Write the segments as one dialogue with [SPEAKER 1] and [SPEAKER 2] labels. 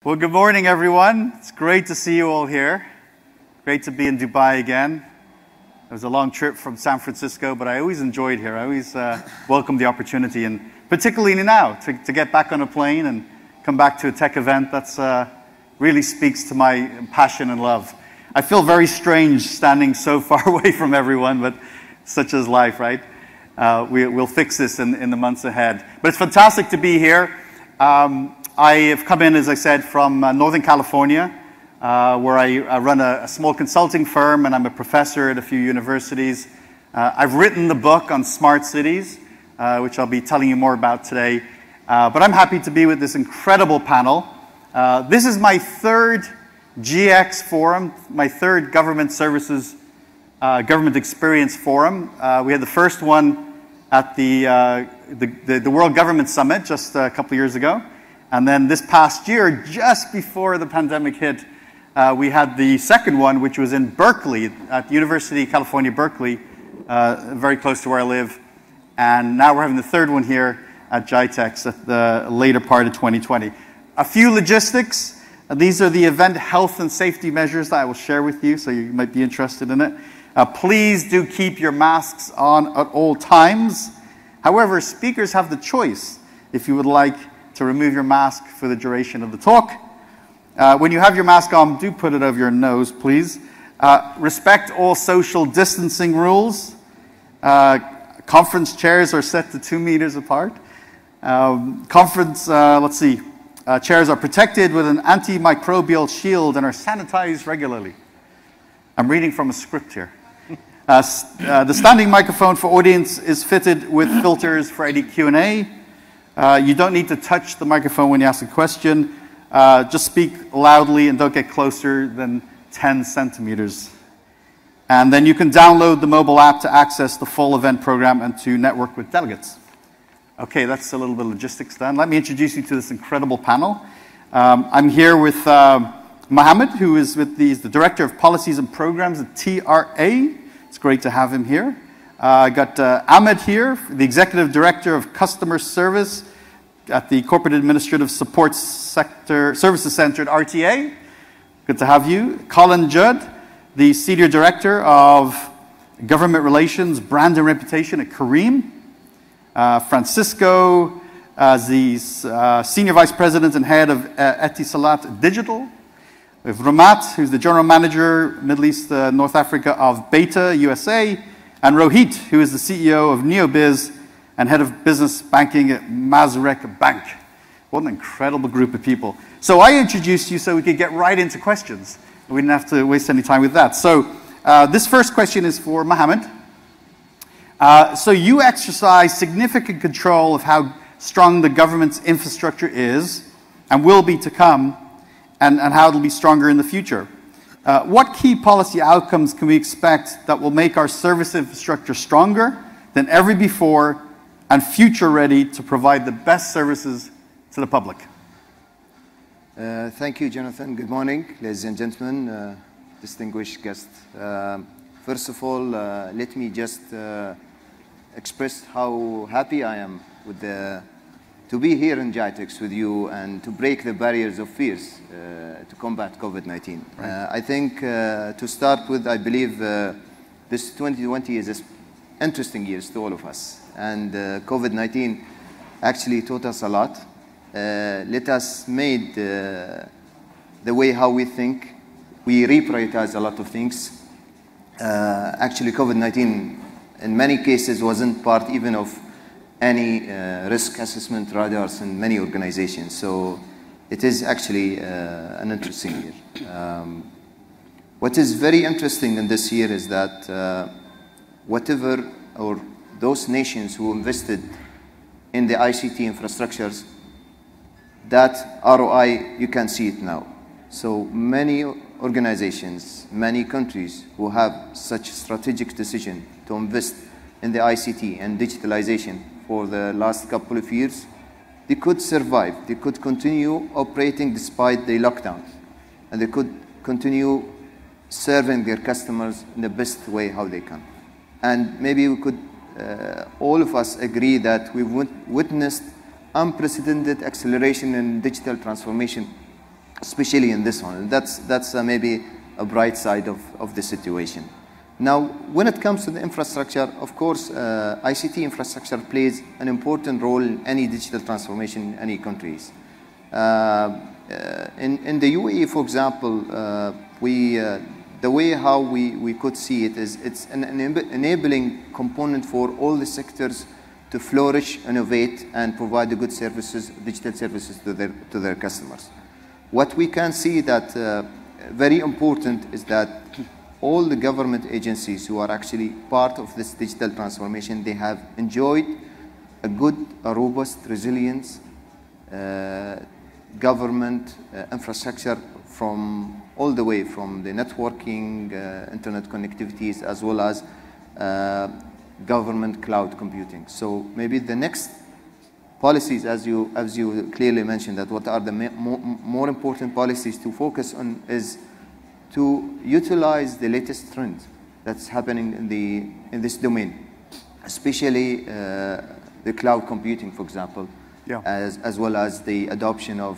[SPEAKER 1] Well, good morning, everyone. It's great to see you all here. Great to be in Dubai again. It was a long trip from San Francisco, but I always enjoyed here. I always welcome the opportunity, and particularly now, to get back on a plane and come back to a tech event. That's really speaks to my passion and love. I feel very strange standing so far away from everyone, but such is life, right? We'll fix this in the months ahead. But it's fantastic to be here. I have come in, as I said, from Northern California, where I run a small consulting firm, and I'm a professor at a few universities. I've written the book on smart cities, which I'll be telling you more about today. But I'm happy to be with this incredible panel. This is my third GX forum, my third government services, government experience forum. We had the first one at the World Government Summit just a couple of years ago. And then this past year, just before the pandemic hit, we had the second one, which was in Berkeley, at the University of California, Berkeley, very close to where I live. And now we're having the third one here at GITEX at the later part of 2020. A few logistics. These are the event health and safety measures that I will share with you, so you might be interested in it. Please do keep your masks on at all times. However, speakers have the choice if you would like to remove your mask for the duration of the talk. When you have your mask on, do put it over your nose, please. Respect all social distancing rules. Conference chairs are set to 2 meters apart. Chairs are protected with an antimicrobial shield and are sanitized regularly. I'm reading from a script here. The standing microphone for audience is fitted with filters for any Q&A. You don't need to touch the microphone when you ask a question. Just speak loudly and don't get closer than 10 centimeters. And then you can download the mobile app to access the full event program and to network with delegates. Okay, that's a little bit of logistics done. Let me introduce you to this incredible panel. I'm here with Mohammed, who is the Director of Policies and Programs at TRA. It's great to have him here. I got Ahmed here, the Executive Director of Customer Service at the Corporate Administrative Support Services Center at RTA. Good to have you. Colin Judd, the Senior Director of Government Relations, Brand and Reputation at Careem. Francisco, the Senior Vice President and Head of Etisalat Digital. We have Ramat, who's the General Manager, Middle East, North Africa of Beta, USA. And Rohit, who is the CEO of NeoBiz and Head of Business Banking at Mazrek Bank. What an incredible group of people. So I introduced you so we could get right into questions. We didn't have to waste any time with that. So this first question is for Mohammed. So you exercise significant control of how strong the government's infrastructure is and will be to come, and how it'll be stronger in the future. What key policy outcomes can we expect that will make our service infrastructure stronger than ever before and future ready to provide the best services to the public?
[SPEAKER 2] Thank you, Jonathan. Good morning, ladies and gentlemen, distinguished guests. First of all, let me just express how happy I am with to be here in GITEX with you and to break the barriers of fears to combat COVID-19. Right. I think to start with, I believe this 2020 is an interesting year to all of us. And COVID-19 actually taught us a lot. Let us made the way how we think. We reprioritize a lot of things. Actually, COVID-19 in many cases wasn't part even of any risk assessment radars in many organizations. So it is actually an interesting year. What is very interesting in this year is that whatever, or those nations who invested in the ICT infrastructures, that ROI, you can see it now. So many organizations, many countries who have such strategic decision to invest in the ICT and digitalization for the last couple of years, they could survive. They could continue operating despite the lockdowns. And they could continue serving their customers in the best way how they can. And maybe we could, all of us agree that we've witnessed unprecedented acceleration in digital transformation especially in this one. That's maybe a bright side of the situation. Now, when it comes to the infrastructure, of course, ICT infrastructure plays an important role in any digital transformation in any countries. In the UAE, for example, the way how we could see it is it's an enabling component for all the sectors to flourish, innovate, and provide the good services, digital services to their customers. What we can see that very important is that all the government agencies who are actually part of this digital transformation, they have enjoyed a robust, resilient government infrastructure from all the way from the networking, internet connectivities, as well as government cloud computing. So maybe the next policies, as you clearly mentioned, that what are the more important policies to focus on is to utilize the latest trend that's happening in this domain, especially the cloud computing, for example,
[SPEAKER 1] yeah.
[SPEAKER 2] as well as the adoption of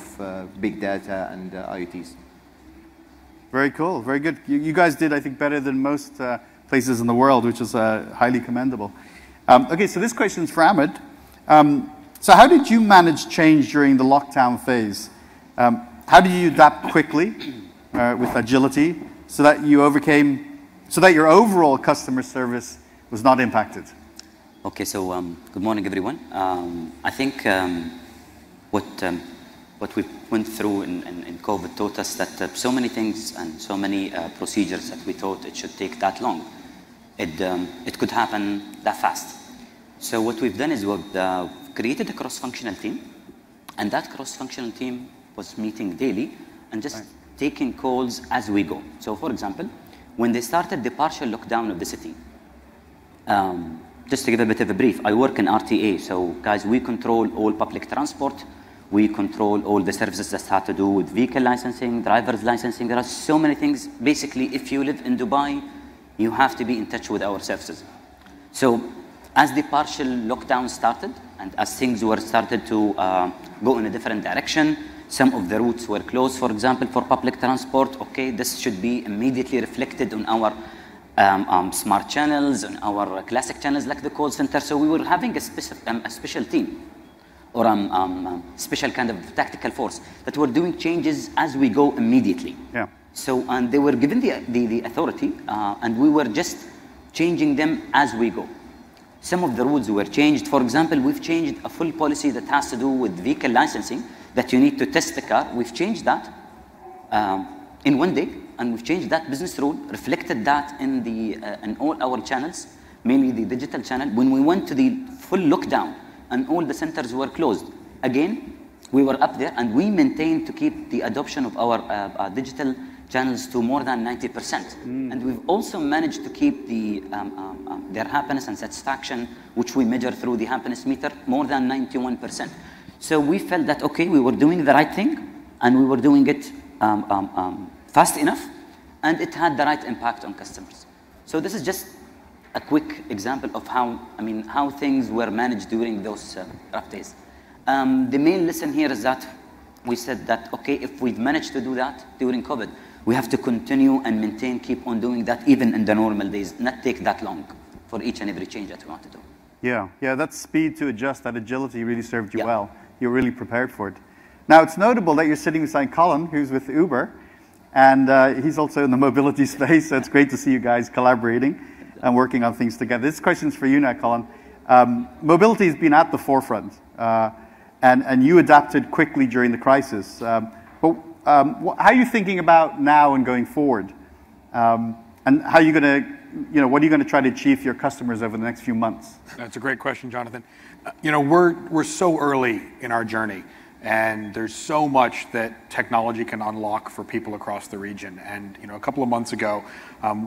[SPEAKER 2] big data and IoTs.
[SPEAKER 1] Very cool, very good. You guys did, I think, better than most places in the world, which is highly commendable. Okay, so this question is for Ahmed. So how did you manage change during the lockdown phase? How did you adapt quickly with agility so that you your overall customer service was not impacted?
[SPEAKER 3] Okay, so good morning, everyone. I think what we went through in COVID taught us that so many things and so many procedures that we thought it should take that long, it could happen that fast. So what we've done is we've created a cross-functional team, and that cross-functional team was meeting daily and just taking calls as we go. So for example, when they started the partial lockdown of the city, just to give a bit of a brief, I work in RTA, so guys, we control all public transport, we control all the services that have to do with vehicle licensing, driver's licensing. There are so many things. Basically, if you live in Dubai, you have to be in touch with our services. So as the partial lockdown started, and as things were started to go in a different direction, some of the routes were closed, for example, for public transport. Okay, this should be immediately reflected on our smart channels, on our classic channels like the call center. So we were having a special team, or special kind of tactical force that were doing changes as we go immediately.
[SPEAKER 1] Yeah.
[SPEAKER 3] So, and they were given the authority, and we were just changing them as we go. Some of the rules were changed. For example, we've changed a full policy that has to do with vehicle licensing, that you need to test the car. We've changed that in one day, and we've changed that business rule, reflected that in all our channels, mainly the digital channel. When we went to the full lockdown and all the centers were closed, again, we were up there and we maintained to keep the adoption of our digital channels to more than 90%. And we've also managed to keep their happiness and satisfaction, which we measure through the happiness meter, more than 91%. So we felt that, okay, we were doing the right thing and we were doing it fast enough, and it had the right impact on customers. So this is just a quick example of how things were managed during those rough days. The main lesson here is that we said that, okay, if we've managed to do that during COVID, we have to continue and maintain, keep on doing that even in the normal days, not take that long for each and every change that we want to do.
[SPEAKER 1] Yeah, that speed to adjust, that agility really served you well. You're really prepared for it. Now, it's notable that you're sitting beside Colin, who's with Uber, and he's also in the mobility space, so it's great to see you guys collaborating and working on things together. This question's for you now, Colin. Mobility has been at the forefront, and you adapted quickly during the crisis. But how are you thinking about now and going forward? And how are you going to, what are you going to try to achieve for your customers over the next few months?
[SPEAKER 4] That's a great question, Jonathan. We're so early in our journey, and there's so much that technology can unlock for people across the region. And a couple of months ago,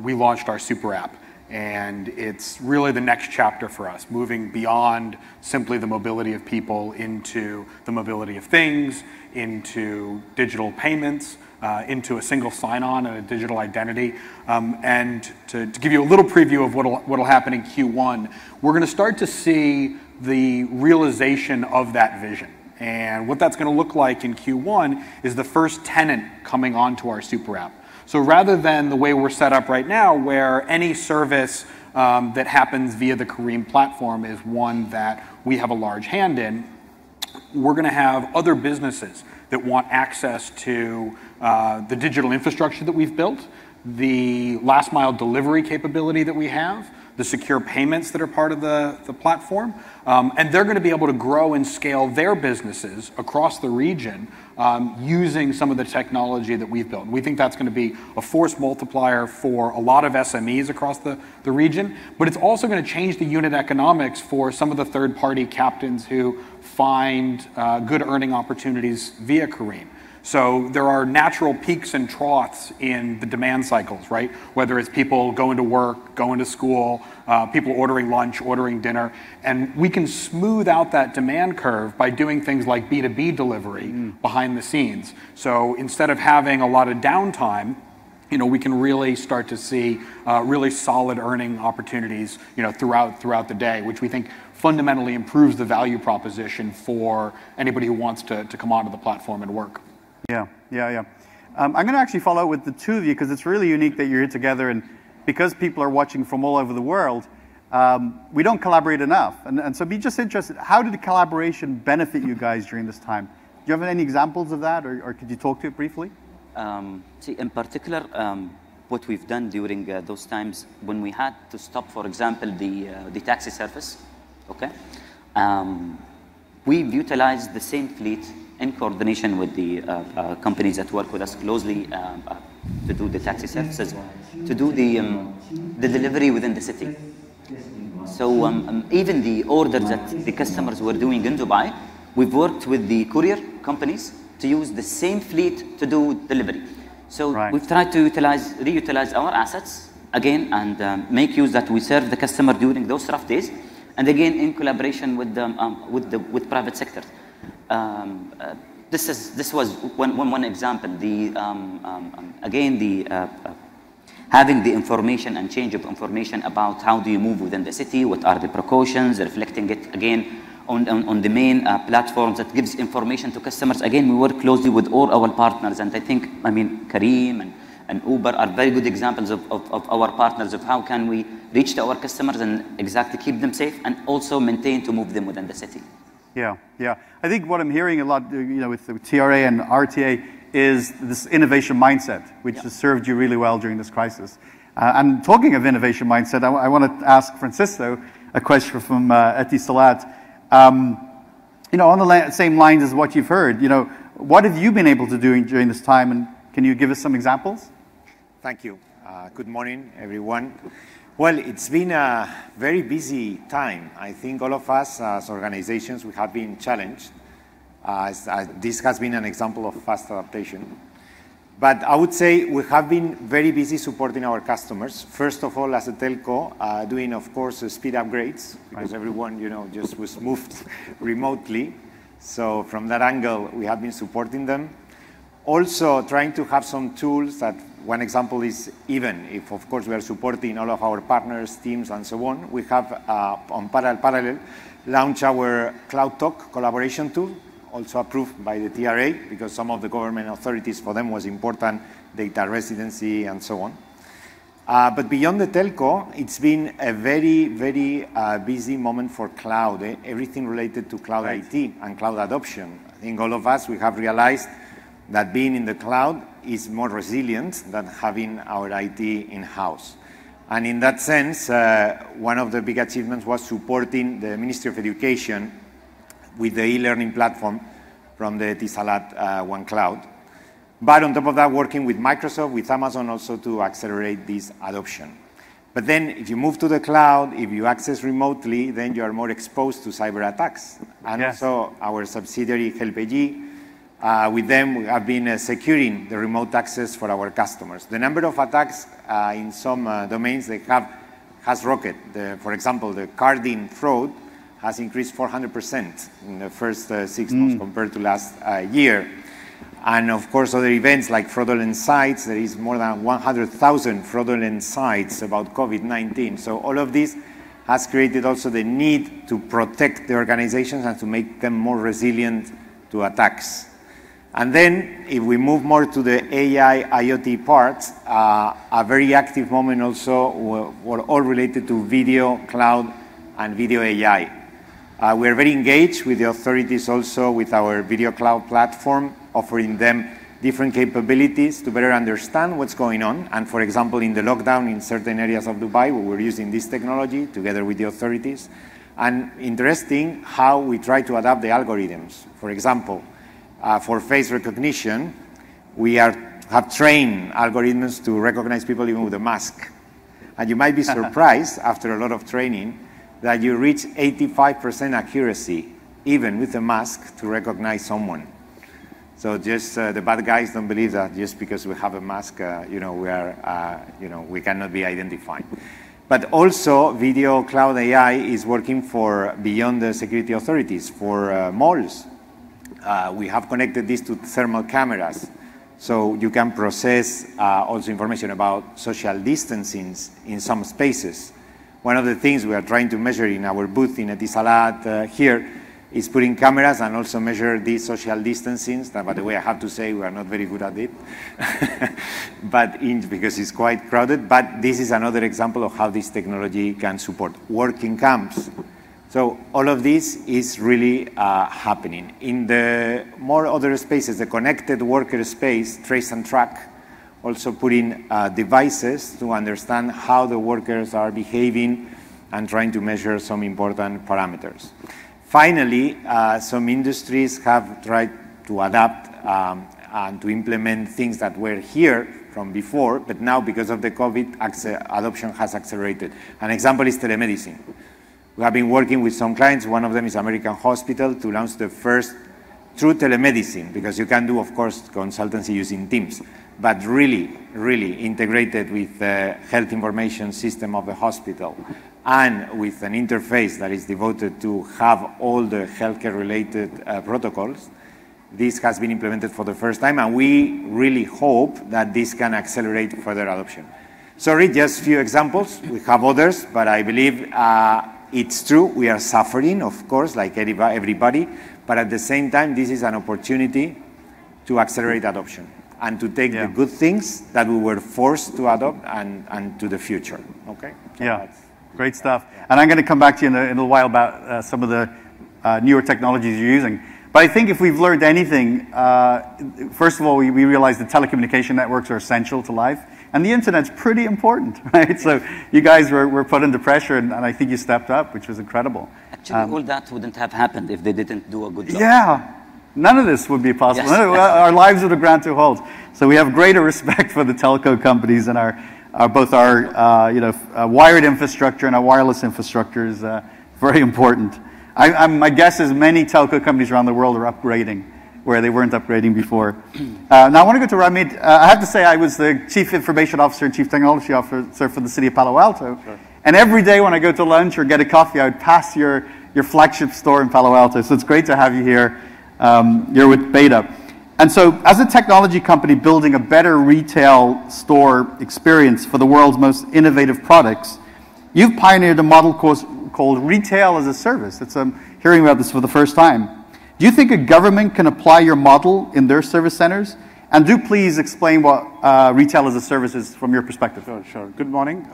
[SPEAKER 4] we launched our super app. And it's really the next chapter for us, moving beyond simply the mobility of people into the mobility of things, into digital payments, into a single sign-on and a digital identity. And to give you a little preview of what'll happen in Q1, we're going to start to see the realization of that vision. And what that's going to look like in Q1 is the first tenant coming onto our super app. So rather than the way we're set up right now, where any service that happens via the Careem platform is one that we have a large hand in, we're going to have other businesses that want access to the digital infrastructure that we've built, the last mile delivery capability that we have, the secure payments that are part of the platform, and they're going to be able to grow and scale their businesses across the region using some of the technology that we've built. We think that's going to be a force multiplier for a lot of SMEs across the region, but it's also going to change the unit economics for some of the third-party captains who find good earning opportunities via Careem. So there are natural peaks and troughs in the demand cycles, right? Whether it's people going to work, going to school, people ordering lunch, ordering dinner, and we can smooth out that demand curve by doing things like B2B delivery behind the scenes. So instead of having a lot of downtime, we can really start to see really solid earning opportunities, throughout the day, which we think fundamentally improves the value proposition for anybody who wants to come onto the platform and work.
[SPEAKER 1] Yeah. I'm going to actually follow up with the two of you because it's really unique that you're here together, and because people are watching from all over the world, we don't collaborate enough. And so be just interested, how did the collaboration benefit you guys during this time? Do you have any examples of that, or could you talk to it briefly?
[SPEAKER 3] See, in particular, what we've done during those times when we had to stop, for example, the taxi service, okay? We've utilized the same fleet in coordination with the companies that work with us closely to do the taxi services, to do the delivery within the city. So even the orders that the customers were doing in Dubai, we've worked with the courier companies to use the same fleet to do delivery. So we've tried to reutilize our assets again and make use that we serve the customer during those rough days, and again in collaboration with private sector. This was one example. Having the information and change of information about how do you move within the city, what are the precautions, reflecting it again on the main platforms that gives information to customers. Again, we work closely with all our partners, and I think, Careem and Uber are very good examples of our partners of how can we reach to our customers and exactly keep them safe and also maintain to move them within the city.
[SPEAKER 1] Yeah. I think what I'm hearing a lot, with the TRA and RTA is this innovation mindset, which has served you really well during this crisis. And talking of innovation mindset, I want to ask Francisco a question from Etisalat. On the same lines as what you've heard, what have you been able to do during this time, and can you give us some examples?
[SPEAKER 5] Thank you. Good morning, everyone. Well, it's been a very busy time. I think all of us as organizations, we have been challenged. This has been an example of fast adaptation. But I would say we have been very busy supporting our customers. First of all, as a telco, doing, of course, speed upgrades, because everyone, just was moved remotely. So from that angle, we have been supporting them. Also, trying to have some tools that, one example is even if, of course, we are supporting all of our partners, teams, and so on, we have, on parallel, launched our Cloud Talk collaboration tool, also approved by the TRA, because some of the government authorities, for them, was important, data residency, and so on. But beyond the telco, it's been a very, very busy moment for cloud, everything related to cloud IT and cloud adoption. I think all of us, we have realized that being in the cloud is more resilient than having our IT in-house. And in that sense, one of the big achievements was supporting the Ministry of Education with the e-learning platform from the Etisalat One Cloud. But on top of that, working with Microsoft, with Amazon also to accelerate this adoption. But then if you move to the cloud, if you access remotely, then you are more exposed to cyber attacks. And also our subsidiary HelpAG, with them, we have been securing the remote access for our customers. The number of attacks in some domains has rocketed. For example, the carding fraud has increased 400% in the first 6 months compared to last year. And of course, other events like fraudulent sites, there is more than 100,000 fraudulent sites about COVID-19. So all of this has created also the need to protect the organizations and to make them more resilient to attacks. And then, if we move more to the AI, IoT part, a very active moment also were all related to video, cloud, and video AI. We are very engaged with the authorities also with our video cloud platform, offering them different capabilities to better understand what's going on. And for example, in the lockdown in certain areas of Dubai, we were using this technology together with the authorities. And interesting how we try to adapt the algorithms. For example, for face recognition, we have trained algorithms to recognize people even with a mask. And you might be surprised after a lot of training that you reach 85% accuracy, even with a mask, to recognize someone. So just the bad guys don't believe that just because we have a mask, we cannot be identified. But also, video cloud AI is working for beyond the security authorities, for malls. We have connected this to thermal cameras, so you can process also information about social distancing in some spaces. One of the things we are trying to measure in our booth in Etisalat here is putting cameras and also measure these social distancing. By the way, I have to say we are not very good at it, because it's quite crowded. But this is another example of how this technology can support working camps. So all of this is really happening. In the more other spaces, the connected worker space, trace and track, also putting devices to understand how the workers are behaving and trying to measure some important parameters. Finally, some industries have tried to adapt and to implement things that were here from before, but now because of the COVID, adoption has accelerated. An example is telemedicine. We have been working with some clients, one of them is American Hospital, to launch the first true telemedicine, because you can do, of course, consultancy using Teams, but really, really integrated with the health information system of the hospital and with an interface that is devoted to have all the healthcare-related protocols. This has been implemented for the first time, and we really hope that this can accelerate further adoption. Sorry, just a few examples. We have others, but I believe it's true. We are suffering, of course, like everybody, but at the same time, this is an opportunity to accelerate adoption and to take the good things that we were forced to adopt and to the future, okay? So
[SPEAKER 1] yeah, great stuff. And I'm going to come back to you in a little while about some of the newer technologies you're using. But I think if we've learned anything, first of all, we realize that telecommunication networks are essential to life. And the internet's pretty important, right? So you guys were put under pressure, and I think you stepped up, which was incredible.
[SPEAKER 3] Actually, all that wouldn't have happened if they didn't do a good job.
[SPEAKER 1] Yeah, none of this would be possible.
[SPEAKER 3] Yes.
[SPEAKER 1] Our lives would have ground to a halt. So we have greater respect for the telco companies, and both our wired infrastructure and our wireless infrastructure is very important. My guess is many telco companies around the world are upgrading where they weren't upgrading before. Now I want to go to Ramid. I have to say I was the Chief Information Officer and Chief Technology Officer for the city of Palo Alto. Sure. And every day when I go to lunch or get a coffee, I would pass your flagship store in Palo Alto. So it's great to have you here. You're with Beta. And so as a technology company building a better retail store experience for the world's most innovative products, you've pioneered a model called Retail as a Service. I'm hearing about this for the first time. Do you think a government can apply your model in their service centers? And do please explain what Retail as a Service is from your perspective.
[SPEAKER 6] Sure. Good morning.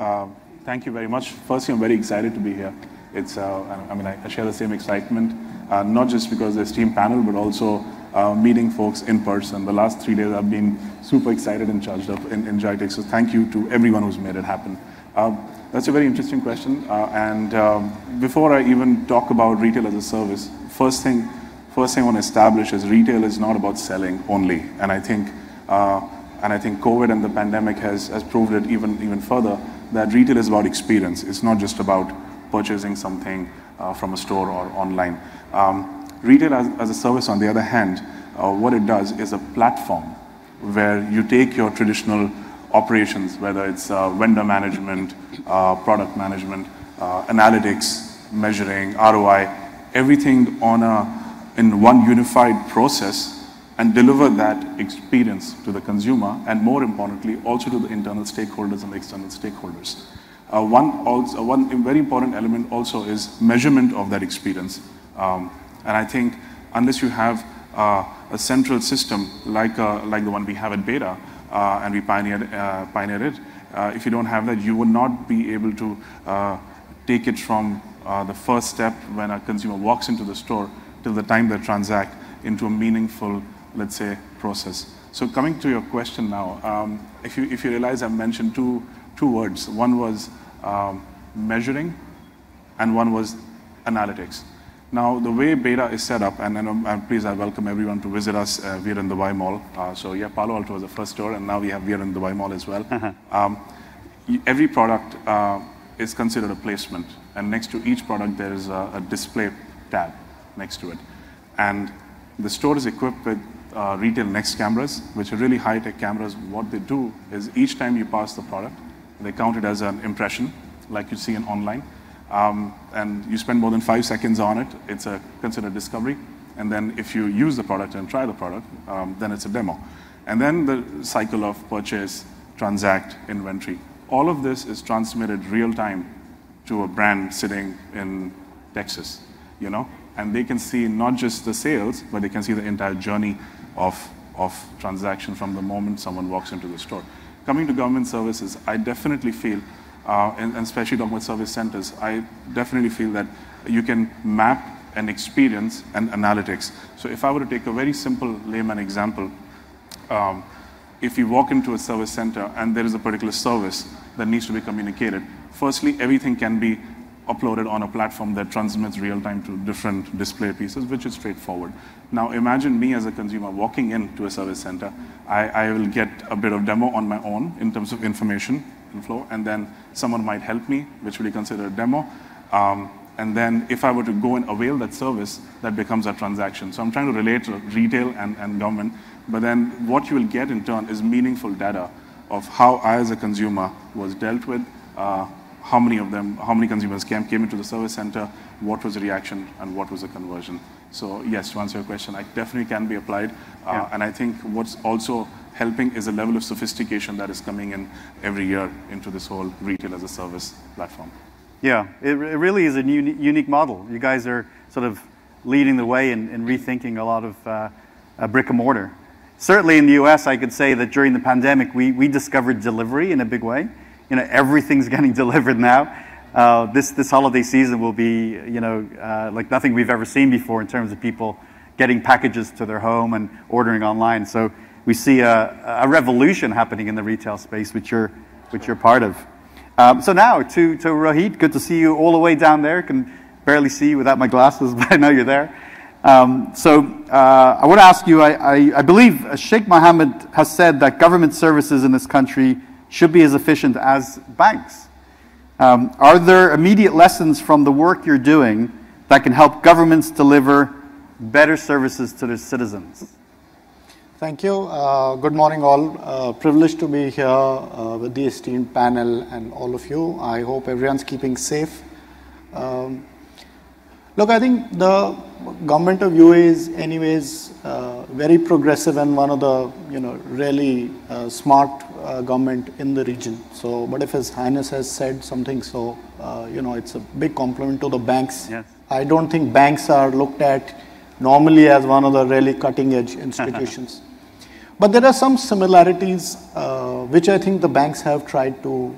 [SPEAKER 6] Thank you very much. Firstly, I'm very excited to be here. It's, I share the same excitement, not just because there's team panel, but also meeting folks in person. The last 3 days I've been super excited and charged up in GITEX, so thank you to everyone who's made it happen. That's a very interesting question, before I even talk about Retail as a Service, first thing I want to establish is retail is not about selling only, and I think COVID and the pandemic has proved it even further, that retail is about experience. It's not just about purchasing something from a store or online. Retail as a service, on the other hand, what it does is a platform where you take your traditional operations, whether it's vendor management, product management, analytics, measuring, ROI, everything in one unified process, and deliver that experience to the consumer, and more importantly, also to the internal stakeholders and the external stakeholders. One very important element also is measurement of that experience. And I think unless you have a central system like the one we have at Beta, and we pioneered it. If you don't have that, you would not be able to take it from the first step when a consumer walks into the store till the time they transact into a meaningful, let's say, process. So coming to your question now, if you realize I mentioned two words. One was measuring, and one was analytics. Now, the way Beta is set up, and please, I welcome everyone to visit us. We're in the Dubai Mall. So yeah, Palo Alto was the first store, and now we're in the Dubai Mall as well. Every product is considered a placement, and next to each product there is a display tab next to it. And the store is equipped with retail Next cameras, which are really high-tech cameras. What they do is each time you pass the product, they count it as an impression, like you see in online. And you spend more than 5 seconds on it, it's considered discovery. And then if you use the product and try the product, then it's a demo. And then the cycle of purchase, transact, inventory. All of this is transmitted real time to a brand sitting in Texas, and they can see not just the sales, but they can see the entire journey of transaction from the moment someone walks into the store. Coming to government services, I definitely feel, and especially talking about service centers, I definitely feel that you can map an experience and analytics. So if I were to take a very simple layman example, if you walk into a service center and there is a particular service that needs to be communicated, firstly, everything can be uploaded on a platform that transmits real time to different display pieces, which is straightforward. Now imagine me as a consumer walking into a service center. I will get a bit of demo on my own in terms of information and flow, and then someone might help me, which will be considered a demo. And then if I were to go and avail that service, that becomes a transaction. So I'm trying to relate to retail and government, but then what you will get in turn is meaningful data of how I as a consumer was dealt with, how many consumers came into the service center, what was the reaction, and what was the conversion. So yes, to answer your question, it definitely can be applied. And I think what's also helping is a level of sophistication that is coming in every year into this whole retail as a service platform.
[SPEAKER 1] Yeah, it really is a unique model. You guys are sort of leading the way in rethinking a lot of brick and mortar. Certainly in the US, I could say that during the pandemic, we discovered delivery in a big way. Everything's getting delivered now. This holiday season will be, like nothing we've ever seen before in terms of people getting packages to their home and ordering online. So we see a revolution happening in the retail space, which you're part of. So now to Rohit, good to see you all the way down there. Can barely see you without my glasses, but I know you're there. I want to ask you, I believe Sheikh Mohammed has said that government services in this country should be as efficient as banks. Are there immediate lessons from the work you're doing that can help governments deliver better services to their citizens?
[SPEAKER 7] Thank you. Good morning all. Privileged to be here with the esteemed panel and all of you. I hope everyone's keeping safe. Look, I think the government of UAE is anyways very progressive and one of the really smart government in the region. So, but if His Highness has said something, so it's a big compliment to the banks.
[SPEAKER 1] Yes.
[SPEAKER 7] I don't think banks are looked at normally as one of the really cutting edge institutions. But there are some similarities which I think the banks have tried to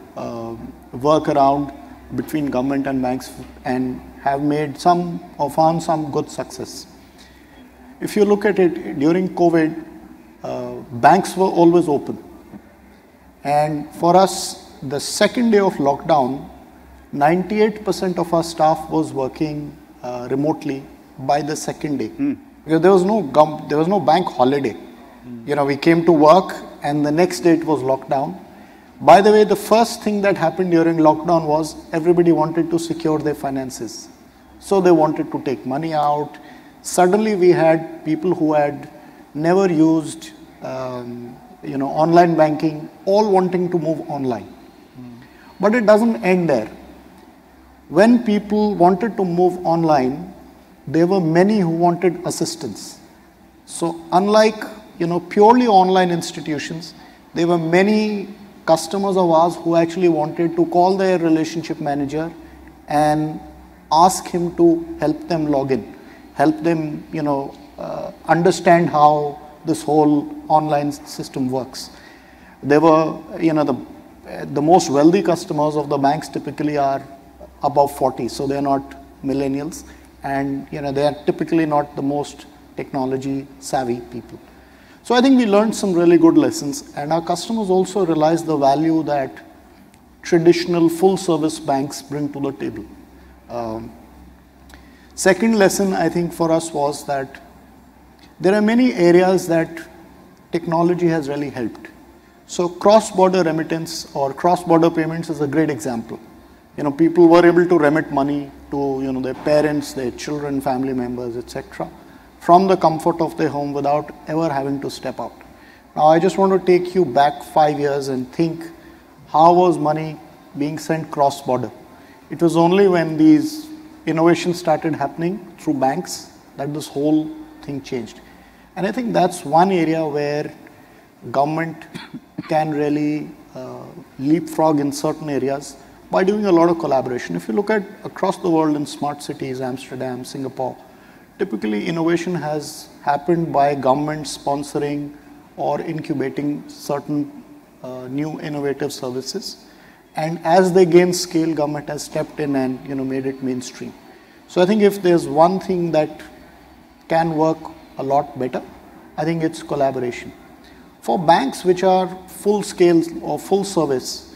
[SPEAKER 7] work around between government and banks and have made found some good success. If you look at it, during COVID, banks were always open. And for us, the second day of lockdown, 98% of our staff was working remotely by the second day. Because there was no bank holiday. We came to work and the next day it was locked down. By the way, the first thing that happened during lockdown was everybody wanted to secure their finances. So they wanted to take money out. Suddenly we had people who had never used online banking, all wanting to move online. But it doesn't end there. When people wanted to move online, there were many who wanted assistance. So unlike purely online institutions, there were many customers of ours who actually wanted to call their relationship manager and ask him to help them log in, help them understand how this whole online system works. They were, the most wealthy customers of the banks typically are above 40, so they're not millennials, and they are typically not the most technology savvy people. So I think we learned some really good lessons, and our customers also realized the value that traditional full service banks bring to the table. Second lesson I think for us was that there are many areas that technology has really helped. So cross-border remittance or cross-border payments is a great example. People were able to remit money to their parents, their children, family members, etc., from the comfort of their home without ever having to step out. Now I just want to take you back 5 years and think, how was money being sent cross-border? It was only when these innovations started happening through banks that this whole thing changed. And I think that's one area where government can really leapfrog in certain areas by doing a lot of collaboration. If you look at across the world in smart cities, Amsterdam, Singapore, typically innovation has happened by government sponsoring or incubating certain new innovative services. And as they gain scale, government has stepped in and made it mainstream. So I think if there's one thing that can work a lot better, I think it's collaboration. For banks which are full scale or full service,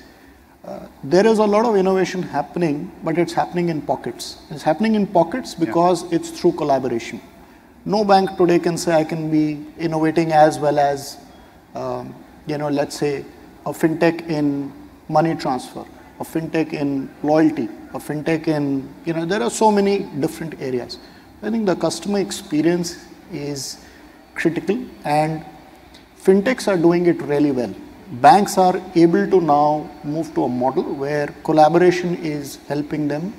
[SPEAKER 7] there is a lot of innovation happening, but it's happening in pockets. It's happening in pockets because it's through collaboration. No bank today can say I can be innovating as well as, let's say a fintech in money transfer, a fintech in loyalty, a fintech in, there are so many different areas. I think the customer experience is critical, and fintechs are doing it really well. Banks are able to now move to a model where collaboration is helping them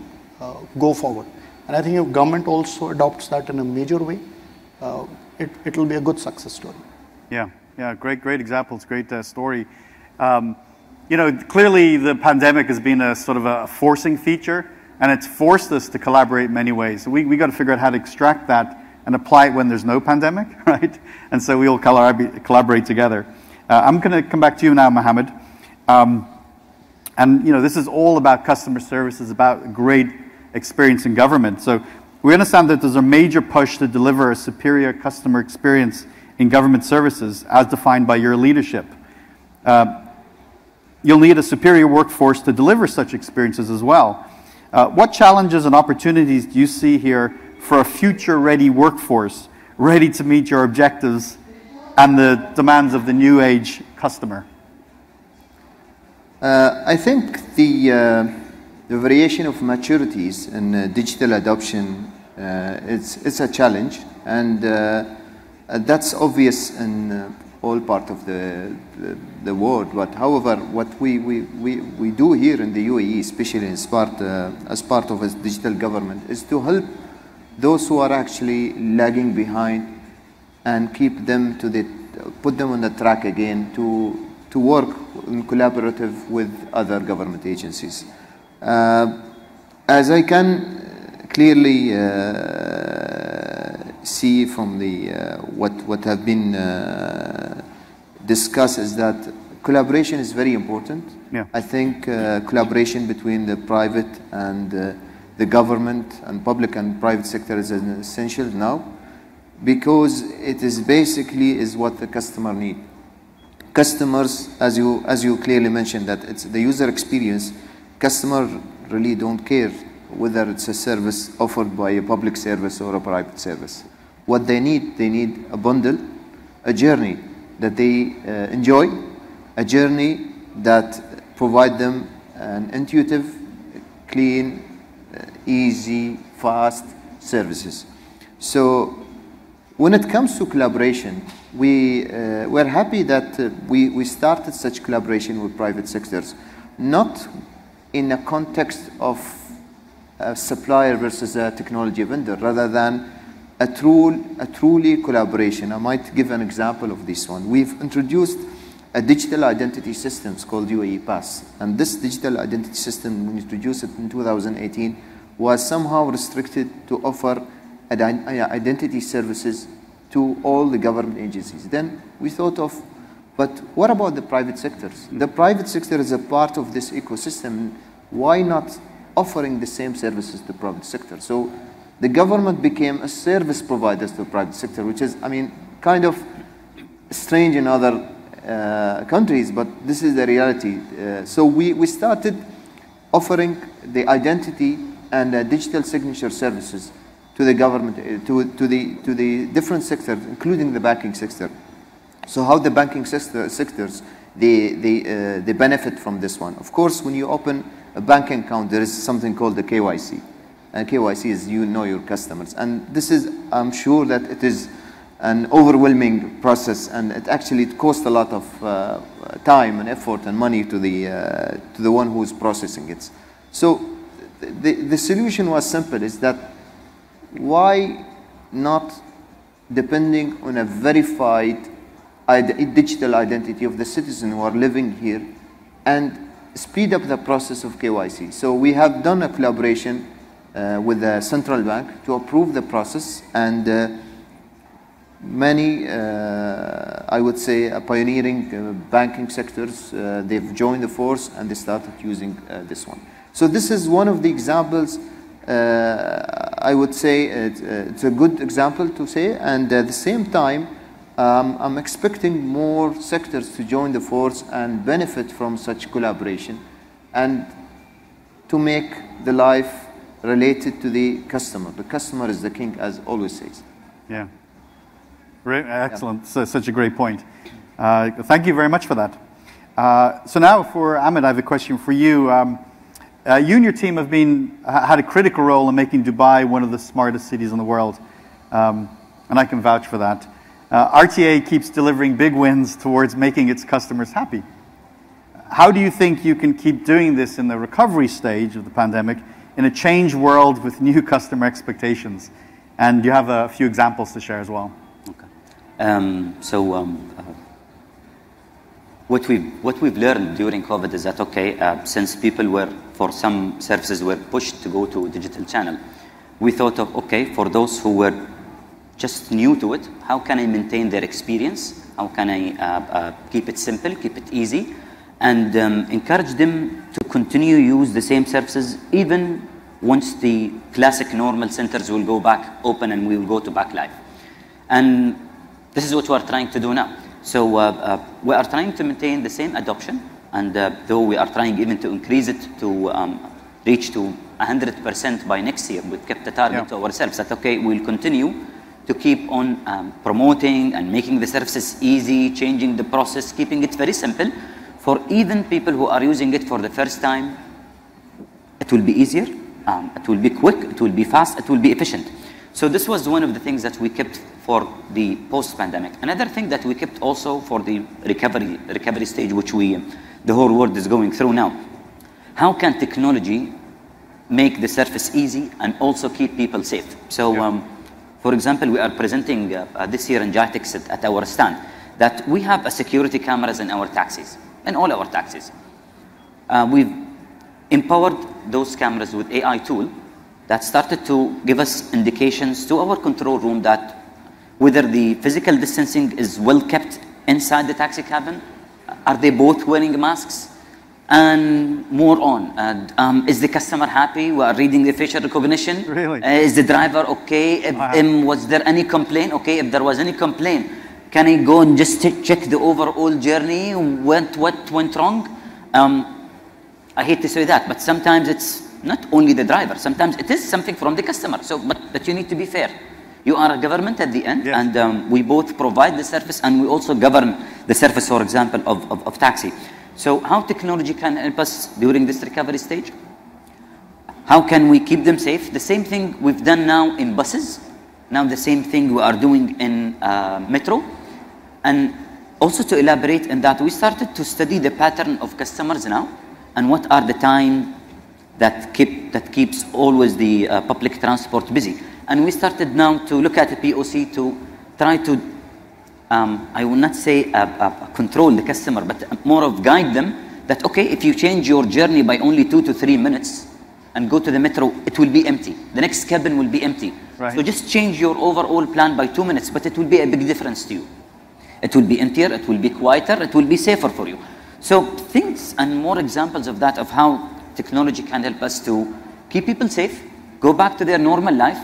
[SPEAKER 7] go forward. And I think if government also adopts that in a major way, it will be a good success story.
[SPEAKER 1] Yeah, great examples, great story. Clearly the pandemic has been a sort of a forcing feature, and it's forced us to collaborate in many ways. So we got to figure out how to extract that and apply it when there's no pandemic, right? And so we'll collaborate together. I'm going to come back to you now, Mohammed. This is all about customer service. It's about great experience in government. So we understand that there's a major push to deliver a superior customer experience in government services as defined by your leadership. You'll need a superior workforce to deliver such experiences as well. What challenges and opportunities do you see here for a future-ready workforce, ready to meet your objectives and the demands of the new age customer?
[SPEAKER 2] I think the variation of maturities in digital adoption, it's a challenge, and that's obvious in all part of the world. But however, what we do here in the UAE, especially as part of a digital government, is to help those who are actually lagging behind and put them on the track again to work in collaborative with other government agencies. As I can clearly see from the what have been discussed is that collaboration is very important.
[SPEAKER 1] Yeah.
[SPEAKER 2] I think collaboration between the private and the government and public and private sector is essential now, because it is basically what the customer need. Customers, as you clearly mentioned, that it's the user experience. Customer really don't care whether it's a service offered by a public service or a private service. What they need a bundle, a journey that they enjoy, a journey that provide them an intuitive, clean, easy, fast services. So when it comes to collaboration, we're happy that we started such collaboration with private sectors, not in a context of a supplier versus a technology vendor, rather than a truly collaboration. I might give an example of this one. We've introduced a digital identity system called UAE Pass, and this digital identity system, when we introduced it in 2018, was somehow restricted to offer identity services to all the government agencies. Then we thought of, but what about the private sectors? The private sector is a part of this ecosystem. Why not offering the same services to the private sector? So the government became a service provider to the private sector, which is, I mean, kind of strange in other countries, but this is the reality. So we started offering the identity and digital signature services to the government, to the different sectors, including the banking sector. So how the banking sectors, they benefit from this one. Of course, when you open a banking account, there is something called the KYC. And KYC is you know your customers. And this is, I'm sure that it is an overwhelming process, and it costs a lot of time and effort and money to the one who is processing it. So the solution was simple, is that why not depending on a verified digital identity of the citizen who are living here and speed up the process of KYC. So we have done a collaboration with the central bank to approve the process, and many, I would say, pioneering banking sectors, they've joined the force and they started using this one. So this is one of the examples. I would say it's a good example to say, and at the same time, I'm expecting more sectors to join the force and benefit from such collaboration, and to make the life related to the customer. The customer is the king, as always says.
[SPEAKER 1] Yeah. Excellent. Yeah. So, such a great point. Thank you very much for that. So now for Ahmed, I have a question for you. You and your team have had a critical role in making Dubai one of the smartest cities in the world, and I can vouch for that. RTA keeps delivering big wins towards making its customers happy. How do you think you can keep doing this in the recovery stage of the pandemic in a changed world with new customer expectations? And you have a few examples to share as well.
[SPEAKER 3] Okay. What we've learned during COVID is that, since people for some services were pushed to go to a digital channel, we thought of, for those who were just new to it, how can I maintain their experience? How can I keep it simple, keep it easy, and encourage them to continue use the same services even once the classic normal centers will go back open and we will go to back live. And this is what we are trying to do now. So we are trying to maintain the same adoption, and though we are trying even to increase it to reach to 100% by next year, we've kept the target to ourselves that, we'll continue to keep on promoting and making the services easy, changing the process, keeping it very simple for even people who are using it for the first time. It will be easier, it will be quick, it will be fast, it will be efficient. So this was one of the things that we kept for the post-pandemic. Another thing that we kept also for the recovery stage, which the whole world is going through now. How can technology make the service easy and also keep people safe? So, for example, we are presenting this year in GITEX at our stand that we have security cameras in our taxis, in all our taxis. We've empowered those cameras with AI tool that started to give us indications to our control room that whether the physical distancing is well kept inside the taxi cabin, are they both wearing masks, and more on. Is the customer happy? We are reading the facial recognition.
[SPEAKER 1] Really?
[SPEAKER 3] Is the driver okay? Was there any complaint? If there was any complaint, can I go and just check the overall journey? What went wrong? I hate to say that, but sometimes it's not only the driver. Sometimes it is something from the customer. So, but you need to be fair. You are a government at the end, and we both provide the service, and we also govern the service, for example, of taxi. So how technology can help us during this recovery stage? How can we keep them safe? The same thing we've done now in buses. Now the same thing we are doing in metro. And also to elaborate in that, we started to study the pattern of customers now, and what are the time that keeps always the public transport busy. And we started now to look at the POC to try to, I will not say control the customer, but more of guide them that, if you change your journey by only 2 to 3 minutes and go to the metro, it will be empty. The next cabin will be empty.
[SPEAKER 1] Right.
[SPEAKER 3] So just change your overall plan by 2 minutes, but it will be a big difference to you. It will be emptier, it will be quieter, it will be safer for you. So things and more examples of that, of how technology can help us to keep people safe, go back to their normal life,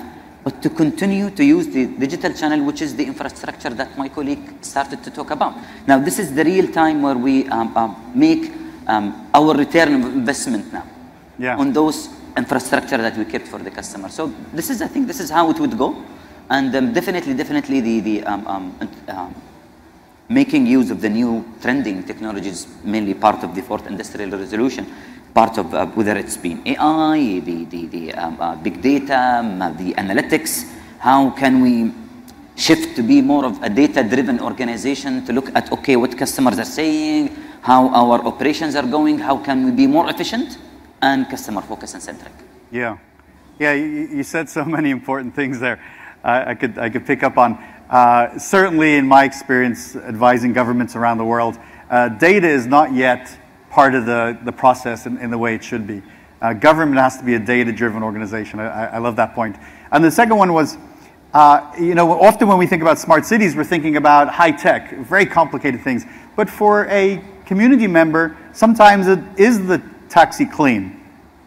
[SPEAKER 3] but to continue to use the digital channel, which is the infrastructure that my colleague started to talk about. Now, this is the real time where we make our return of investment now on those infrastructure that we kept for the customer. So this is, I think, this is how it would go, and definitely the making use of the new trending technologies, mainly part of the fourth industrial revolution, part of whether it's been AI, the big data, the analytics. How can we shift to be more of a data-driven organization to look at, okay, what customers are saying, how our operations are going, how can we be more efficient and customer focused and centric.
[SPEAKER 1] Yeah, you said so many important things there. I could pick up on. Certainly in my experience advising governments around the world, data is not yet part of the process in the way it should be. Government has to be a data-driven organization. I love that point. And the second one was, often when we think about smart cities, we're thinking about high tech, very complicated things. But for a community member, sometimes it is the taxi clean?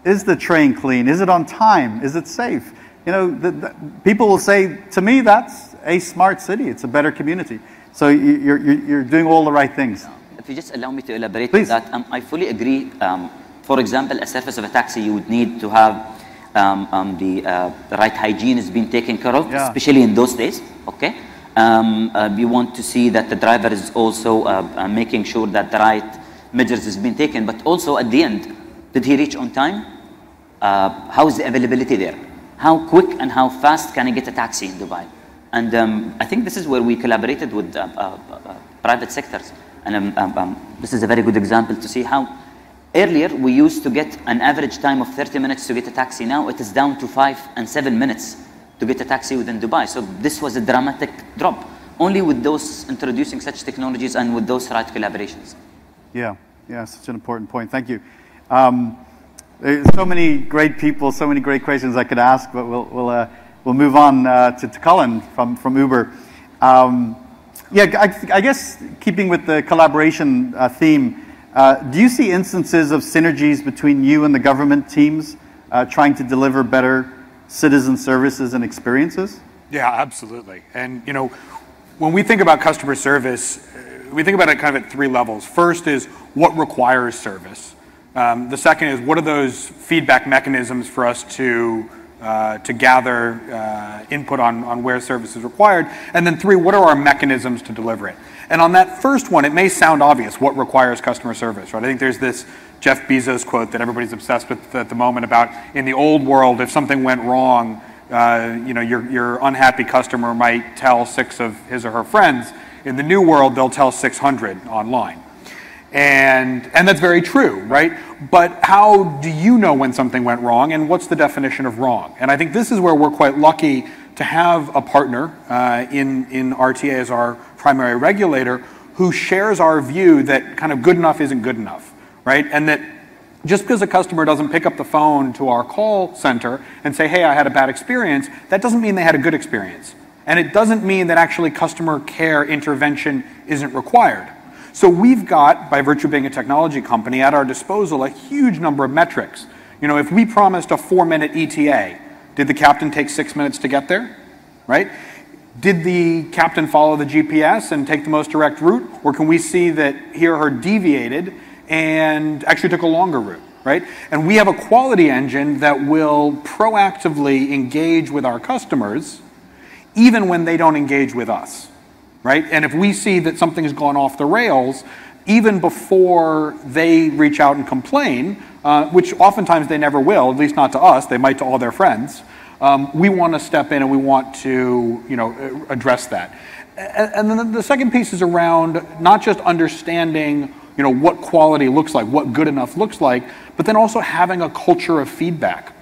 [SPEAKER 1] Is the train clean? Is it on time? Is it safe? People will say, to me, that's a smart city. It's a better community. So you're doing all the right things.
[SPEAKER 3] If you just allow me to elaborate on that, I fully agree. For example, a surface of a taxi, you would need to have the right hygiene is being taken care of, especially in those days. Okay, you want to see that the driver is also making sure that the right measures is being taken, but also at the end, did he reach on time? How is the availability there? How quick and how fast can I get a taxi in Dubai? And I think this is where we collaborated with private sectors. And this is a very good example to see how earlier we used to get an average time of 30 minutes to get a taxi. Now it is down to 5 and 7 minutes to get a taxi within Dubai. So this was a dramatic drop, only with those introducing such technologies and with those right collaborations.
[SPEAKER 1] Yeah, such an important point. Thank you. There's so many great people, so many great questions I could ask, but we'll move on to Colin from Uber. I guess keeping with the collaboration theme, do you see instances of synergies between you and the government teams trying to deliver better citizen services and experiences?
[SPEAKER 4] Yeah, absolutely. And when we think about customer service, we think about it kind of at 3 levels. First is what requires service. The second is what are those feedback mechanisms for us to gather input on where service is required. And then 3, what are our mechanisms to deliver it? And on that first one, it may sound obvious what requires customer service, right? I think there's this Jeff Bezos quote that everybody's obsessed with at the moment about in the old world, if something went wrong, your unhappy customer might tell 6 of his or her friends. In the new world, they'll tell 600 online. And that's very true, right? But how do you know when something went wrong, and what's the definition of wrong? And I think this is where we're quite lucky to have a partner in RTA as our primary regulator who shares our view that kind of good enough isn't good enough, right? And that just because a customer doesn't pick up the phone to our call center and say, hey, I had a bad experience, that doesn't mean they had a good experience. And it doesn't mean that actually customer care intervention isn't required. So we've got, by virtue of being a technology company, at our disposal a huge number of metrics. If we promised a 4-minute ETA, did the captain take 6 minutes to get there, right? Did the captain follow the GPS and take the most direct route? Or can we see that he or her deviated and actually took a longer route, right? And we have a quality engine that will proactively engage with our customers even when they don't engage with us. Right? And if we see that something's gone off the rails, even before they reach out and complain, which oftentimes they never will, at least not to us, they might to all their friends, we want to step in and we want to address that. And then the second piece is around not just understanding what quality looks like, what good enough looks like, but then also having a culture of feedback.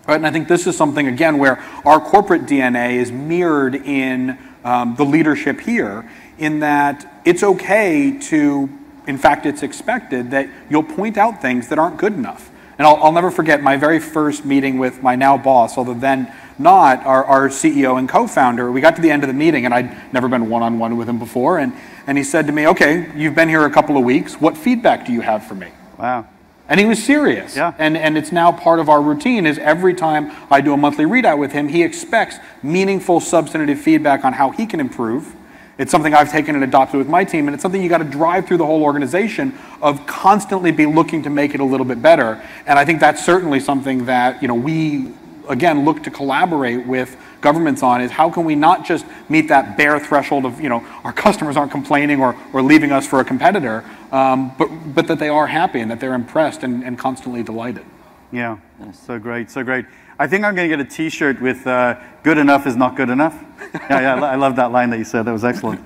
[SPEAKER 4] Right? And I think this is something, again, where our corporate DNA is mirrored in the leadership here, in that it's okay to, in fact, it's expected that you'll point out things that aren't good enough. And I'll never forget my very first meeting with my now boss, although then not our CEO and co-founder. We got to the end of the meeting, and I'd never been one-on-one with him before, and he said to me, okay, you've been here a couple of weeks. What feedback do you have for me?
[SPEAKER 1] Wow.
[SPEAKER 4] And he was serious.
[SPEAKER 1] Yeah.
[SPEAKER 4] And it's now part of our routine is every time I do a monthly readout with him, he expects meaningful, substantive feedback on how he can improve. It's something I've taken and adopted with my team, and it's something you got to drive through the whole organization of constantly be looking to make it a little bit better. And I think that's certainly something that we, again, look to collaborate with governments on is how can we not just meet that bare threshold of, our customers aren't complaining or leaving us for a competitor, but that they are happy and that they're impressed and constantly delighted.
[SPEAKER 1] Yeah, so great, so great. I think I'm going to get a T-shirt with "Good enough is not good enough." Yeah, I love that line that you said. That was excellent.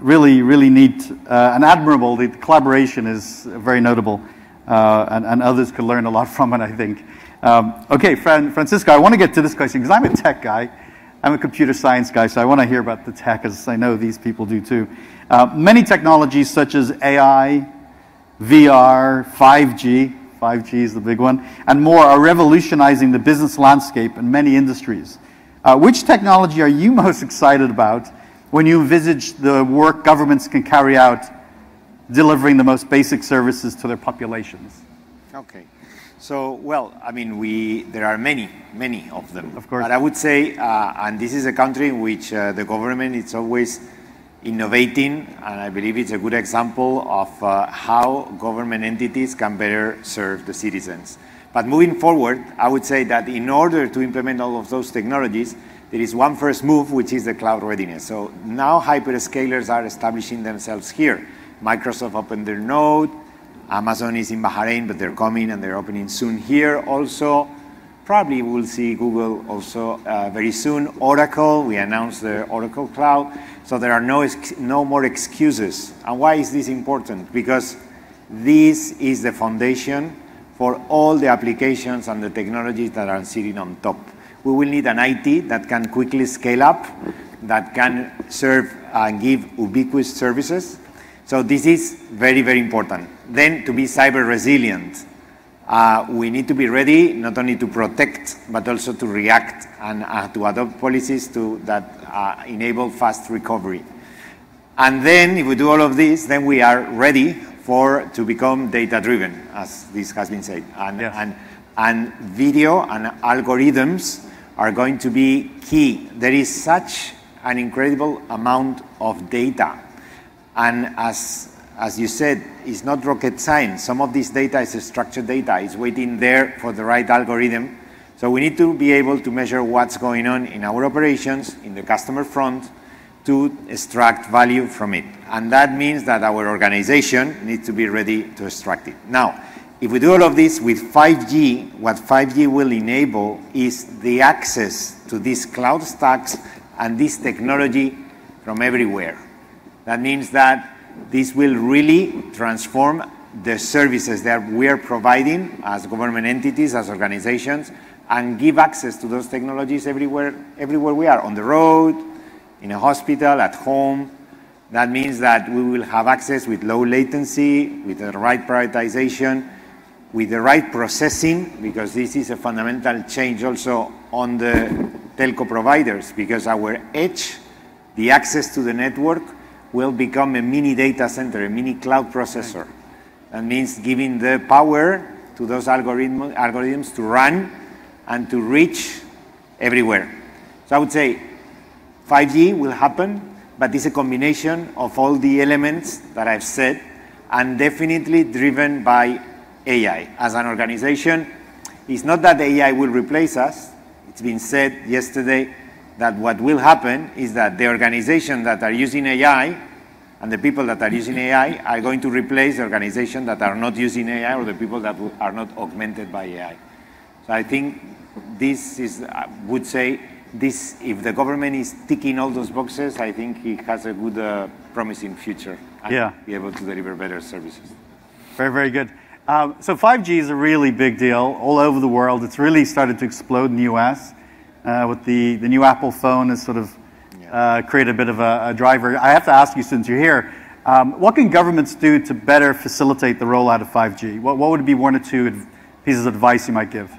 [SPEAKER 1] Really, really neat and admirable. The collaboration is very notable, and others could learn a lot from it, I think. Okay, Francisco, I want to get to this question because I'm a tech guy. I'm a computer science guy, so I want to hear about the tech, as I know these people do too. Many technologies such as AI, VR, 5G is the big one, and more are revolutionizing the business landscape in many industries. Which technology are you most excited about when you envisage the work governments can carry out delivering the most basic services to their populations?
[SPEAKER 5] Okay. So, well, I mean, there are many of them.
[SPEAKER 1] Of course.
[SPEAKER 5] But I would say, and this is a country in which the government is always innovating, and I believe it's a good example of how government entities can better serve the citizens. But moving forward, I would say that in order to implement all of those technologies, there is one first move, which is the cloud readiness. So now hyperscalers are establishing themselves here. Microsoft opened their node, Amazon is in Bahrain, but they're coming and they're opening soon here also. Probably we'll see Google also very soon. Oracle, we announced the Oracle Cloud. So there are no more excuses. And why is this important? Because this is the foundation for all the applications and the technologies that are sitting on top. We will need an IT that can quickly scale up, that can serve and give ubiquitous services. So this is very, very important. Then to be cyber resilient, we need to be ready not only to protect, but also to react and to adopt policies that enable fast recovery. And then if we do all of this, then we are ready to become data-driven, as this has been said. And video and algorithms are going to be key. There is such an incredible amount of data. And as you said, it's not rocket science. Some of this data is structured data. It's waiting there for the right algorithm. So we need to be able to measure what's going on in our operations, in the customer front, to extract value from it. And that means that our organization needs to be ready to extract it. Now, if we do all of this with 5G, what 5G will enable is the access to these cloud stacks and this technology from everywhere. That means that this will really transform the services that we are providing as government entities, as organizations, and give access to those technologies everywhere we are, on the road, in a hospital, at home. That means that we will have access with low latency, with the right prioritization, with the right processing, because this is a fundamental change also on the telco providers, because our edge, the access to the network, will become a mini data center, a mini cloud processor. That means giving the power to those algorithms to run and to reach everywhere. So I would say 5G will happen, but it's a combination of all the elements that I've said, and definitely driven by AI. As an organization, it's not that AI will replace us. It's been said yesterday that what will happen is that the organizations that are using AI and the people that are using AI are going to replace the organizations that are not using AI or the people that are not augmented by AI. So I think this is, I would say, this, if the government is ticking all those boxes, I think it has a good, promising future and be able to deliver better services.
[SPEAKER 1] Very, very good. So 5G is a really big deal all over the world. It's really started to explode in the US. With the new Apple phone has sort of created a bit of a driver. I have to ask you, since you're here, what can governments do to better facilitate the rollout of 5G? What would be one or two pieces of advice you might give?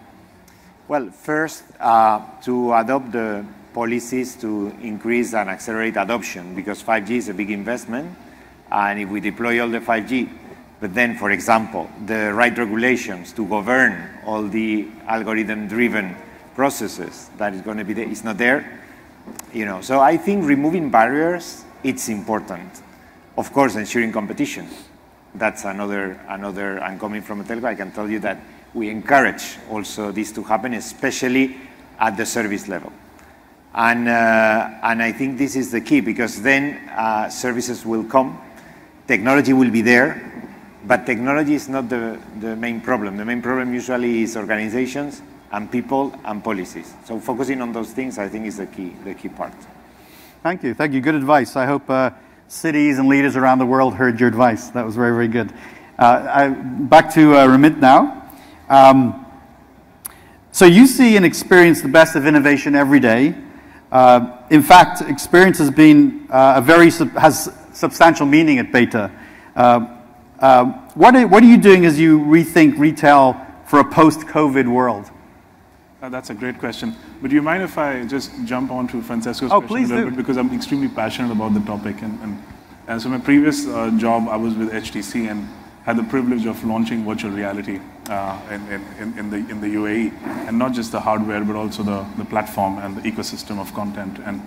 [SPEAKER 5] Well, first, to adopt the policies to increase and accelerate adoption, because 5G is a big investment, and if we deploy all the 5G, but then, for example, the right regulations to govern all the algorithm-driven processes that is going to be there, is not there, you know. So I think removing barriers, it's important. Of course, ensuring competition. That's another. I'm coming from a telco. I can tell you that we encourage also this to happen, especially at the service level. And I think this is the key, because then services will come, technology will be there, but technology is not the main problem. The main problem usually is organizations and people and policies. So focusing on those things, I think, is the key part.
[SPEAKER 1] Thank you. Thank you. Good advice. I hope cities and leaders around the world heard your advice. That was very, very good. Back to Remit now. So you see and experience the best of innovation every day. In fact, experience has been has substantial meaning at Beta. What are you doing as you rethink retail for a post-COVID world?
[SPEAKER 6] That's a great question. But do you mind if I just jump on to Francesco's
[SPEAKER 1] question
[SPEAKER 6] please
[SPEAKER 1] a little
[SPEAKER 6] bit, because I'm extremely passionate about the topic. And so my previous job, I was with HTC and had the privilege of launching virtual reality in the UAE, and not just the hardware, but also the platform and the ecosystem of content. And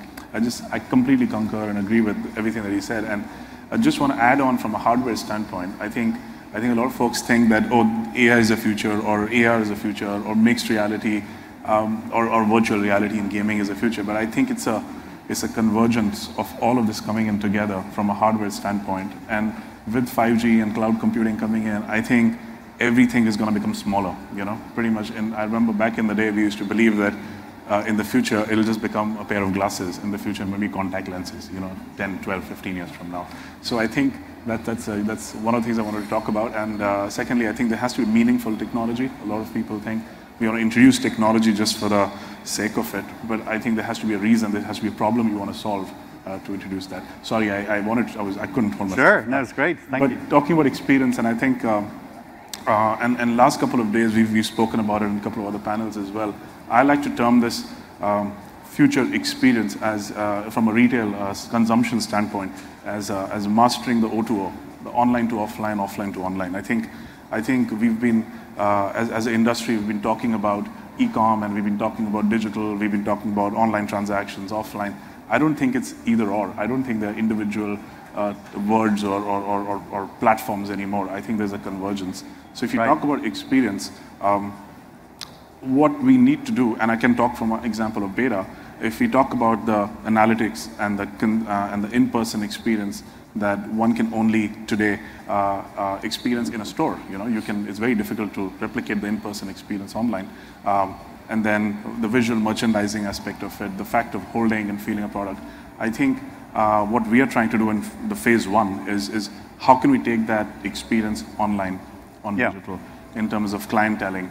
[SPEAKER 6] I completely concur and agree with everything that he said. And I just want to add on from a hardware standpoint. I think a lot of folks think that, oh, AI is the future, or AR is the future, or mixed reality, or virtual reality in gaming is the future. But I think it's a convergence of all of this coming in together from a hardware standpoint. And with 5G and cloud computing coming in, I think everything is going to become smaller, you know, pretty much. And I remember back in the day, we used to believe that in the future, it'll just become a pair of glasses. In the future, maybe contact lenses, you know, 10, 12, 15 years from now. So I think that's one of the things I wanted to talk about. And secondly, I think there has to be meaningful technology. A lot of people think we want to introduce technology just for the sake of it. But I think there has to be a reason, there has to be a problem you want to solve to introduce that. Sorry, I couldn't hold myself.
[SPEAKER 1] Sure, no, it's great. Thank you.
[SPEAKER 6] But talking about experience, and I think, and last couple of days we've spoken about it in a couple of other panels as well. I like to term this future experience as, from a retail consumption standpoint, as mastering the O2O, the online to offline, offline to online. I think we've been, as an industry, we've been talking about e-com, and we've been talking about digital, we've been talking about online transactions, offline. I don't think it's either or. I don't think they're individual words or platforms anymore. I think there's a convergence. So if you talk about experience, what we need to do, and I can talk from an example of Beta, if we talk about the analytics and the in-person experience that one can only today experience in a store. You know, it's very difficult to replicate the in-person experience online. And then the visual merchandising aspect of it, the fact of holding and feeling a product. I think what we are trying to do in the phase one is how can we take that experience online, on digital, in terms of clienteling,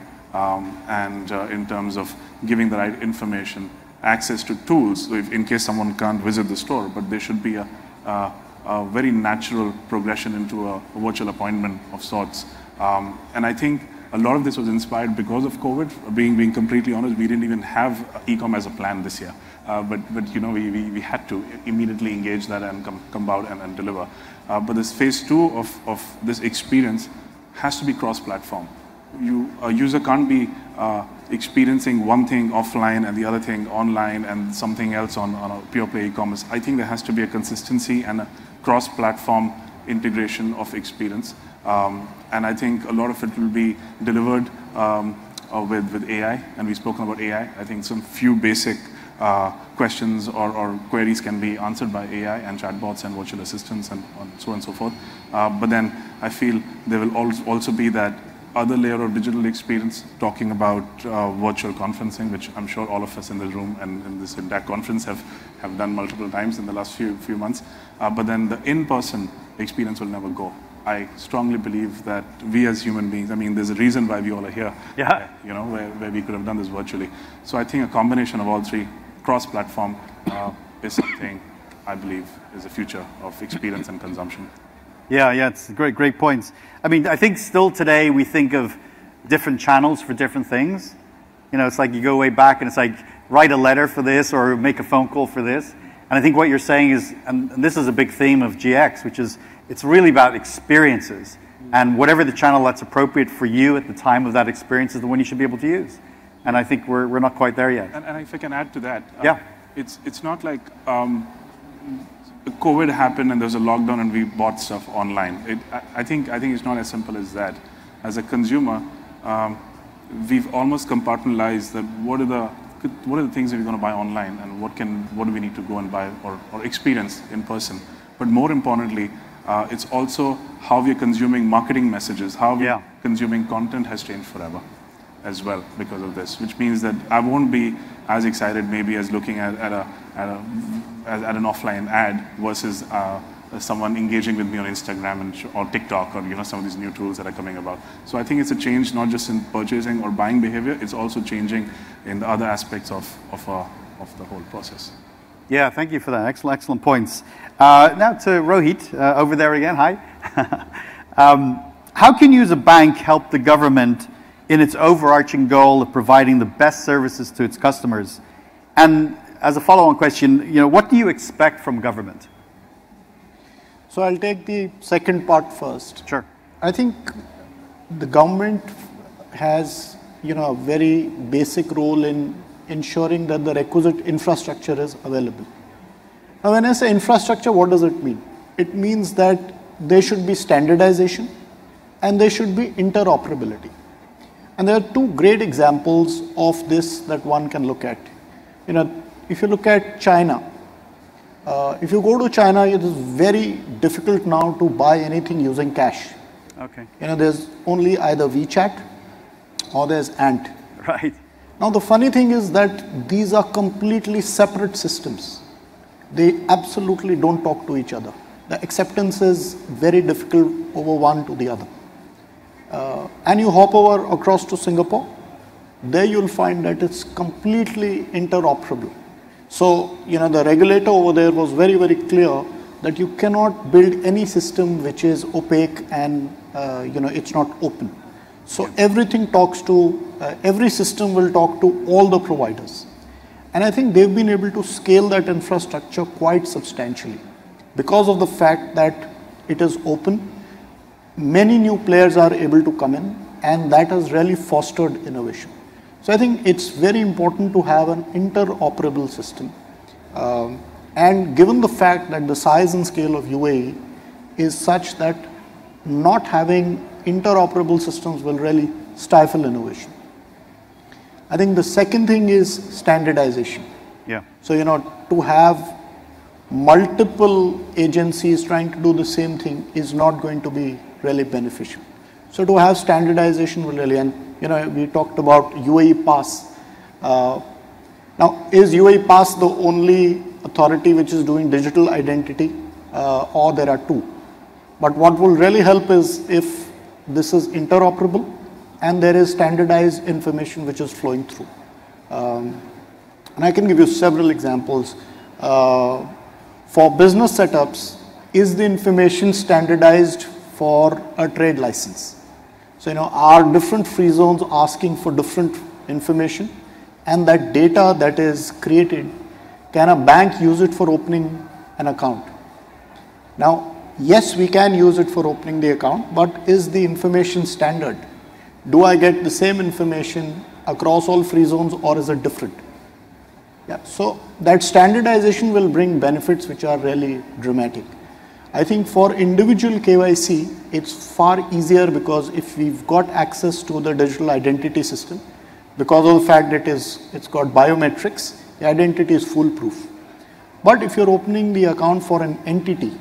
[SPEAKER 6] and in terms of giving the right information, access to tools, so if in case someone can't visit the store, but there should be a very natural progression into a virtual appointment of sorts. And I think a lot of this was inspired because of COVID. Being completely honest, we didn't even have e-com as a plan this year. But you know, we had to immediately engage that and come out and deliver. But this phase two of this experience has to be cross-platform. A user can't be experiencing one thing offline and the other thing online and something else on a pure play e-commerce. I think there has to be a consistency and a cross-platform integration of experience. And I think a lot of it will be delivered with AI, and we've spoken about AI. I think some few basic questions or queries can be answered by AI and chatbots and virtual assistants and so on and so forth. But then I feel there will also be that other layer of digital experience, talking about virtual conferencing, which I'm sure all of us in this room and in this entire conference have done multiple times in the last few months. But then the in-person experience will never go. I strongly believe that we as human beings, I mean, there's a reason why we all are here, you know, where we could have done this virtually. So I think a combination of all three, cross-platform, is something I believe is the future of experience and consumption.
[SPEAKER 1] Yeah, it's great points. I mean, I think still today we think of different channels for different things. You know, it's like you go way back and it's like, write a letter for this or make a phone call for this. And I think what you're saying is, and this is a big theme of GX, which is, it's really about experiences. And whatever the channel that's appropriate for you at the time of that experience is the one you should be able to use. And I think we're not quite there yet.
[SPEAKER 6] And if I can add to that,
[SPEAKER 1] yeah.
[SPEAKER 6] It's not like COVID happened and there's a lockdown and we bought stuff online. I think it's not as simple as that. As a consumer, we've almost compartmentalized that what are the things that we're going to buy online and what do we need to go and buy or experience in person. But more importantly, it's also how we're consuming marketing messages, how we're consuming content has changed forever as well because of this, which means that I won't be as excited maybe as looking at an offline ad versus someone engaging with me on Instagram or TikTok or some of these new tools that are coming about. So I think it's a change not just in purchasing or buying behavior, it's also changing in the other aspects of the whole process.
[SPEAKER 1] Yeah, thank you for that. Excellent points. Now to Rohit, over there again. Hi. How can you as a bank help the government in its overarching goal of providing the best services to its customers? And as a follow-on question, what do you expect from government?
[SPEAKER 7] So I'll take the second part first.
[SPEAKER 1] Sure.
[SPEAKER 7] I think the government has, a very basic role in ensuring that the requisite infrastructure is available. Now, when I say infrastructure, what does it mean? It means that there should be standardization and there should be interoperability. And there are two great examples of this that one can look at. If you look at China, if you go to China, it is very difficult now to buy anything using cash.
[SPEAKER 1] Okay.
[SPEAKER 7] There's only either WeChat or there's Ant.
[SPEAKER 1] Right.
[SPEAKER 7] Now, the funny thing is that these are completely separate systems. They absolutely don't talk to each other. The acceptance is very difficult over one to the other. And you hop over across to Singapore, there you'll find that it's completely interoperable. So, the regulator over there was very, very clear that you cannot build any system which is opaque and, it's not open. So everything talks to, every system will talk to all the providers. And I think they've been able to scale that infrastructure quite substantially. Because of the fact that it is open, many new players are able to come in, and that has really fostered innovation. So I think it's very important to have an interoperable system. And given the fact that the size and scale of UAE is such that not having interoperable systems will really stifle innovation. I think the second thing is standardization.
[SPEAKER 1] Yeah.
[SPEAKER 7] So, to have multiple agencies trying to do the same thing is not going to be really beneficial. So to have standardization will really, and we talked about UAE Pass. Now, is UAE Pass the only authority which is doing digital identity, or there are two? But what will really help is if this is interoperable and there is standardized information which is flowing through. And I can give you several examples. For business setups, is the information standardized for a trade license? So, are different free zones asking for different information? And that data that is created, can a bank use it for opening an account? Now, yes, we can use it for opening the account, but is the information standard? Do I get the same information across all free zones, or is it different? Yeah, so that standardization will bring benefits which are really dramatic. I think for individual KYC, it's far easier because if we've got access to the digital identity system, because of the fact that it's got biometrics, the identity is foolproof. But if you're opening the account for an entity,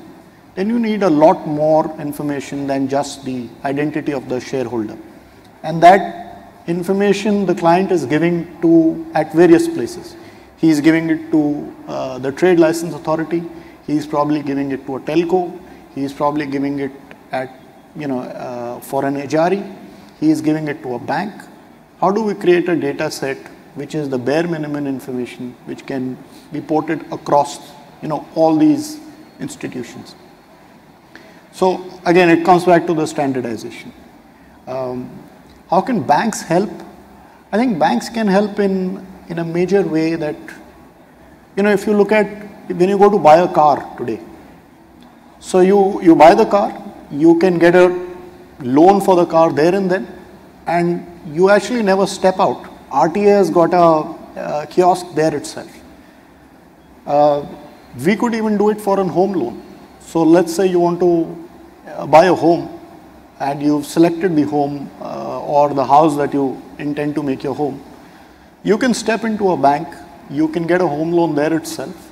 [SPEAKER 7] then you need a lot more information than just the identity of the shareholder. And that information the client is giving to at various places. He's giving it to the trade license authority. He's probably giving it to a telco. He's probably giving it at, for an Ajari. He's giving it to a bank. How do we create a data set which is the bare minimum information which can be ported across, all these institutions? So again, it comes back to the standardization. how can banks help? I think banks can help in a major way that, if you look at when you go to buy a car today. So you buy the car, you can get a loan for the car there and then, and you actually never step out. RTA has got a kiosk there itself. We could even do it for a home loan. So let's say you want to buy a home and you've selected the home or the house that you intend to make your home. You can step into a bank, you can get a home loan there itself.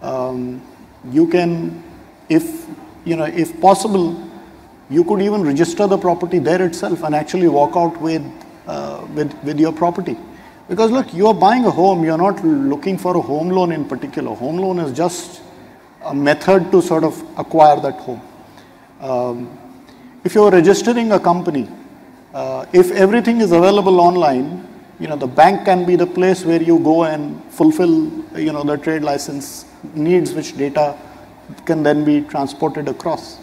[SPEAKER 7] You can, if possible, you could even register the property there itself and actually walk out with your property. Because look, you are buying a home, you're not looking for a home loan in particular. Home loan is just a method to sort of acquire that home. If you're registering a company, if everything is available online, the bank can be the place where you go and fulfill, the trade license needs, which data can then be transported across.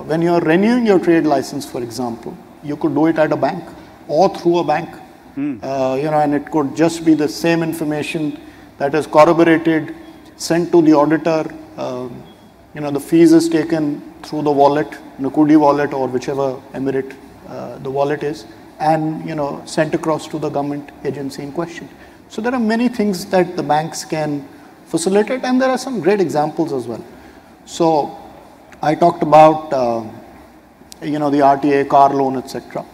[SPEAKER 7] When you're renewing your trade license, for example, you could do it at a bank or through a bank. And it could just be the same information that is corroborated, sent to the auditor. The fees is taken through the wallet, Nakudi wallet or whichever emirate the wallet is, and sent across to the government agency in question. So there are many things that the banks can facilitate, and there are some great examples as well. So I talked about the RTA, car loan, etc.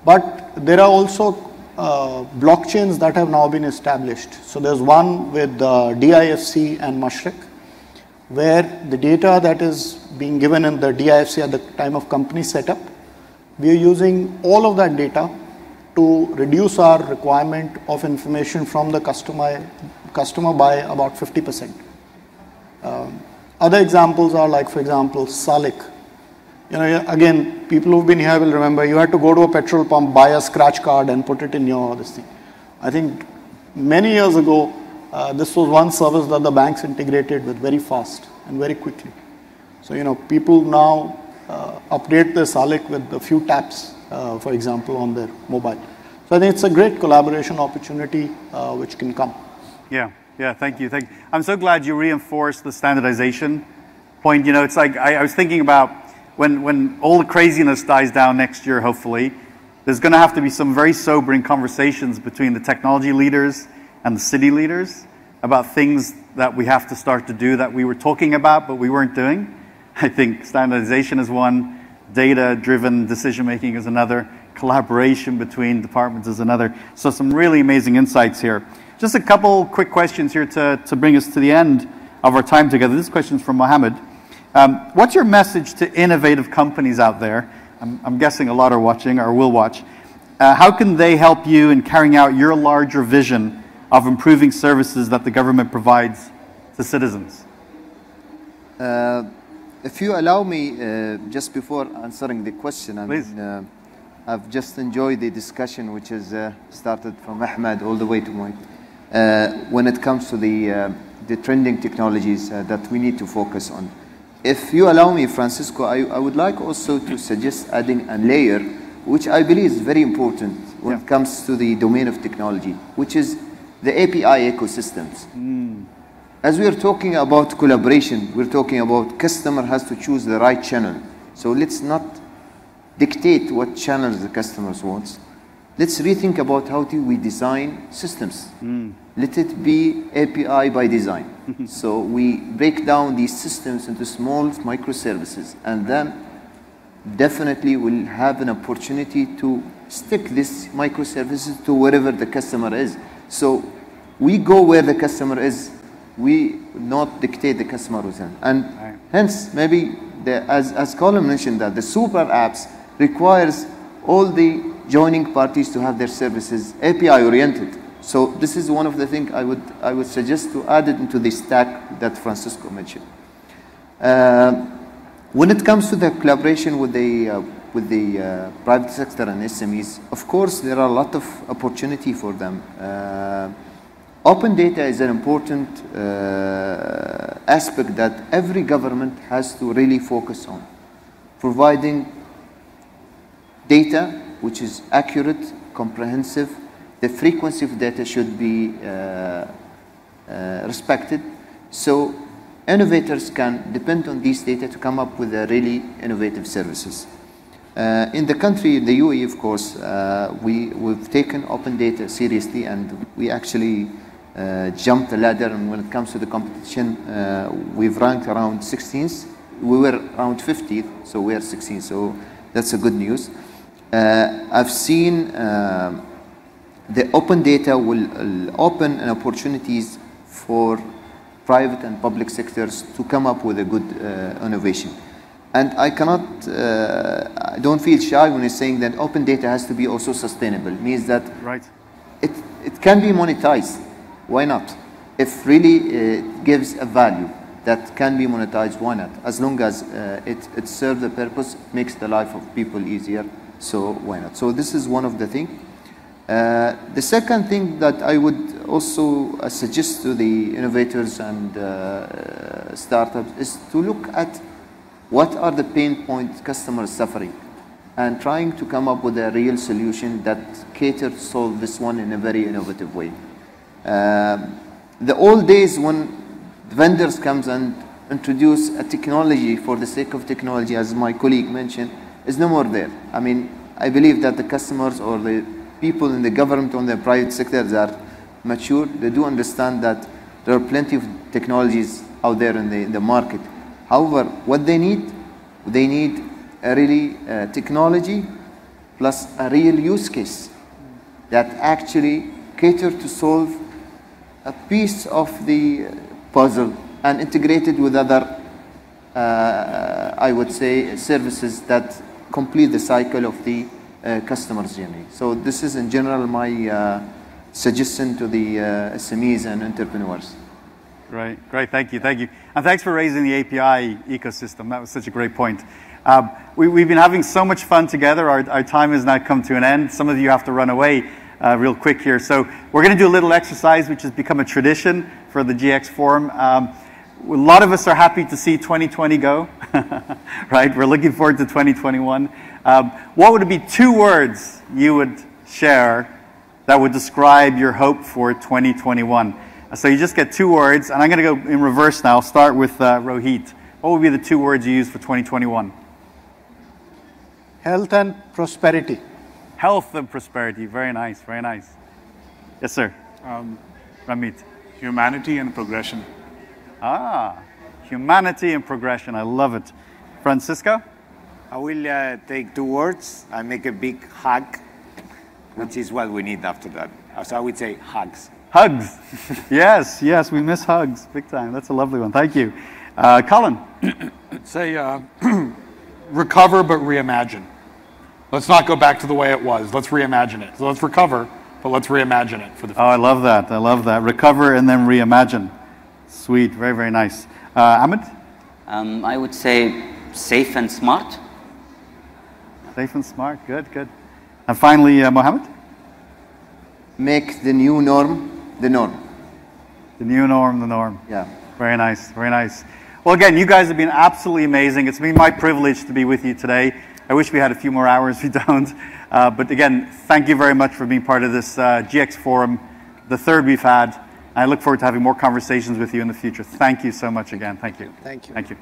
[SPEAKER 7] But there are also blockchains that have now been established. So there's one with DIFC and Mashreq, where the data that is being given in the DIFC at the time of company setup, we are using all of that data to reduce our requirement of information from the customer by about 50%. Other examples are like, for example, Salik. Again, people who've been here will remember you had to go to a petrol pump, buy a scratch card and put it in your this thing. I think many years ago, this was one service that the banks integrated with very fast and very quickly. So, people now update their Salik with a few taps, for example, on their mobile. So I think it's a great collaboration opportunity which can come.
[SPEAKER 1] Yeah, thank you. I'm so glad you reinforced the standardization point. It's like I was thinking about when all the craziness dies down next year, hopefully, there's going to have to be some very sobering conversations between the technology leaders and the city leaders about things that we have to start to do that we were talking about but we weren't doing. I think standardization is one, data-driven decision-making is another, collaboration between departments is another. So some really amazing insights here. Just a couple quick questions here to bring us to the end of our time together. This question is from Mohammed. What's your message to innovative companies out there? I'm guessing a lot are watching or will watch. How can they help you in carrying out your larger vision of improving services that the government provides to citizens?
[SPEAKER 2] If you allow me, just before answering the question, I've just enjoyed the discussion which has started from Ahmed all the way to Mike. When it comes to the trending technologies that we need to focus on. If you allow me, Francisco, I would like also to suggest adding a layer which I believe is very important when it comes to the domain of technology, which is the API ecosystems. As we are talking about collaboration, we're talking about customer has to choose the right channel. So let's not dictate what channels the customers wants. Let's rethink about how do we design systems. Let it be API by design. So we break down these systems into small microservices, and then definitely we'll have an opportunity to stick these microservices to wherever the customer is. So we go where the customer is. We not dictate the customer with them. And hence, maybe, as Colin mentioned, that the super apps requires all the joining parties to have their services API oriented. So this is one of the things I would suggest to add it into the stack that Francisco mentioned. When it comes to the collaboration with the private sector and SMEs, of course there are a lot of opportunity for them. Open data is an important aspect that every government has to really focus on. Providing data which is accurate, comprehensive. The frequency of data should be respected. So innovators can depend on these data to come up with really innovative services. In the country, the UAE, of course, we've taken open data seriously, and we actually jumped the ladder. And when it comes to the competition, we've ranked around 16th. We were around 50th, so we are 16th. So that's a good news. I've seen the open data will open opportunities for private and public sectors to come up with a good innovation. And I don't feel shy when I'm saying that open data has to be also sustainable. It means that it can be monetized. Why not? If really it gives a value that can be monetized, why not? As long as it serves the purpose, makes the life of people easier, so why not? So this is one of the things. The second thing that I would also suggest to the innovators and startups is to look at what are the pain points customers suffering, and trying to come up with a real solution that cater to solve this one in a very innovative way. The old days when vendors comes and introduce a technology for the sake of technology, as my colleague mentioned, is no more there. I mean, I believe that the customers or the people in the government or the private sectors are mature. They do understand that there are plenty of technologies out there in the market. However, what they need a really technology plus a real use case that actually cater to solve a piece of the puzzle and integrated with other, I would say, services that complete the cycle of the customer's journey. So this is in general my suggestion to the SMEs and entrepreneurs.
[SPEAKER 1] Great, thank you. And thanks for raising the API ecosystem. That was such a great point. We've been having so much fun together. Our time has now come to an end. Some of you have to run away real quick here. So we're going to do a little exercise, which has become a tradition for the GX Forum. A lot of us are happy to see 2020 go, right? We're looking forward to 2021. What would it be 2 words you would share that would describe your hope for 2021? So you just get 2 words, and I'm going to go in reverse now. I'll start with Rohit. What would be the 2 words you use for 2021?
[SPEAKER 7] Health and prosperity.
[SPEAKER 1] Health and prosperity. Very nice, very nice. Yes, sir. Ramit.
[SPEAKER 6] Humanity and progression.
[SPEAKER 1] Humanity and progression. I love it. Francisco?
[SPEAKER 5] I will take 2 words and make a big hug, which is what we need after that. So I would say hugs.
[SPEAKER 1] Hugs. Yes, we miss hugs big time. That's a lovely one. Thank you. Colin?
[SPEAKER 4] Say recover but reimagine. Let's not go back to the way it was. Let's reimagine it. So let's recover, but let's reimagine it for the future.
[SPEAKER 1] Oh, I love that. Recover and then reimagine. Sweet. Very, very nice. Ahmed?
[SPEAKER 3] I would say safe and smart.
[SPEAKER 1] Safe and smart. Good. And finally, Mohammed?
[SPEAKER 2] Make the new norm the norm.
[SPEAKER 1] The new norm, the norm.
[SPEAKER 2] Yeah.
[SPEAKER 1] Very nice. Well, again, you guys have been absolutely amazing. It's been my privilege to be with you today. I wish we had a few more hours. We don't. But again, thank you very much for being part of this GX Forum, the 3rd we've had. I look forward to having more conversations with you in the future. Thank you so much again. Thank you.
[SPEAKER 7] Thank you.
[SPEAKER 1] Thank you.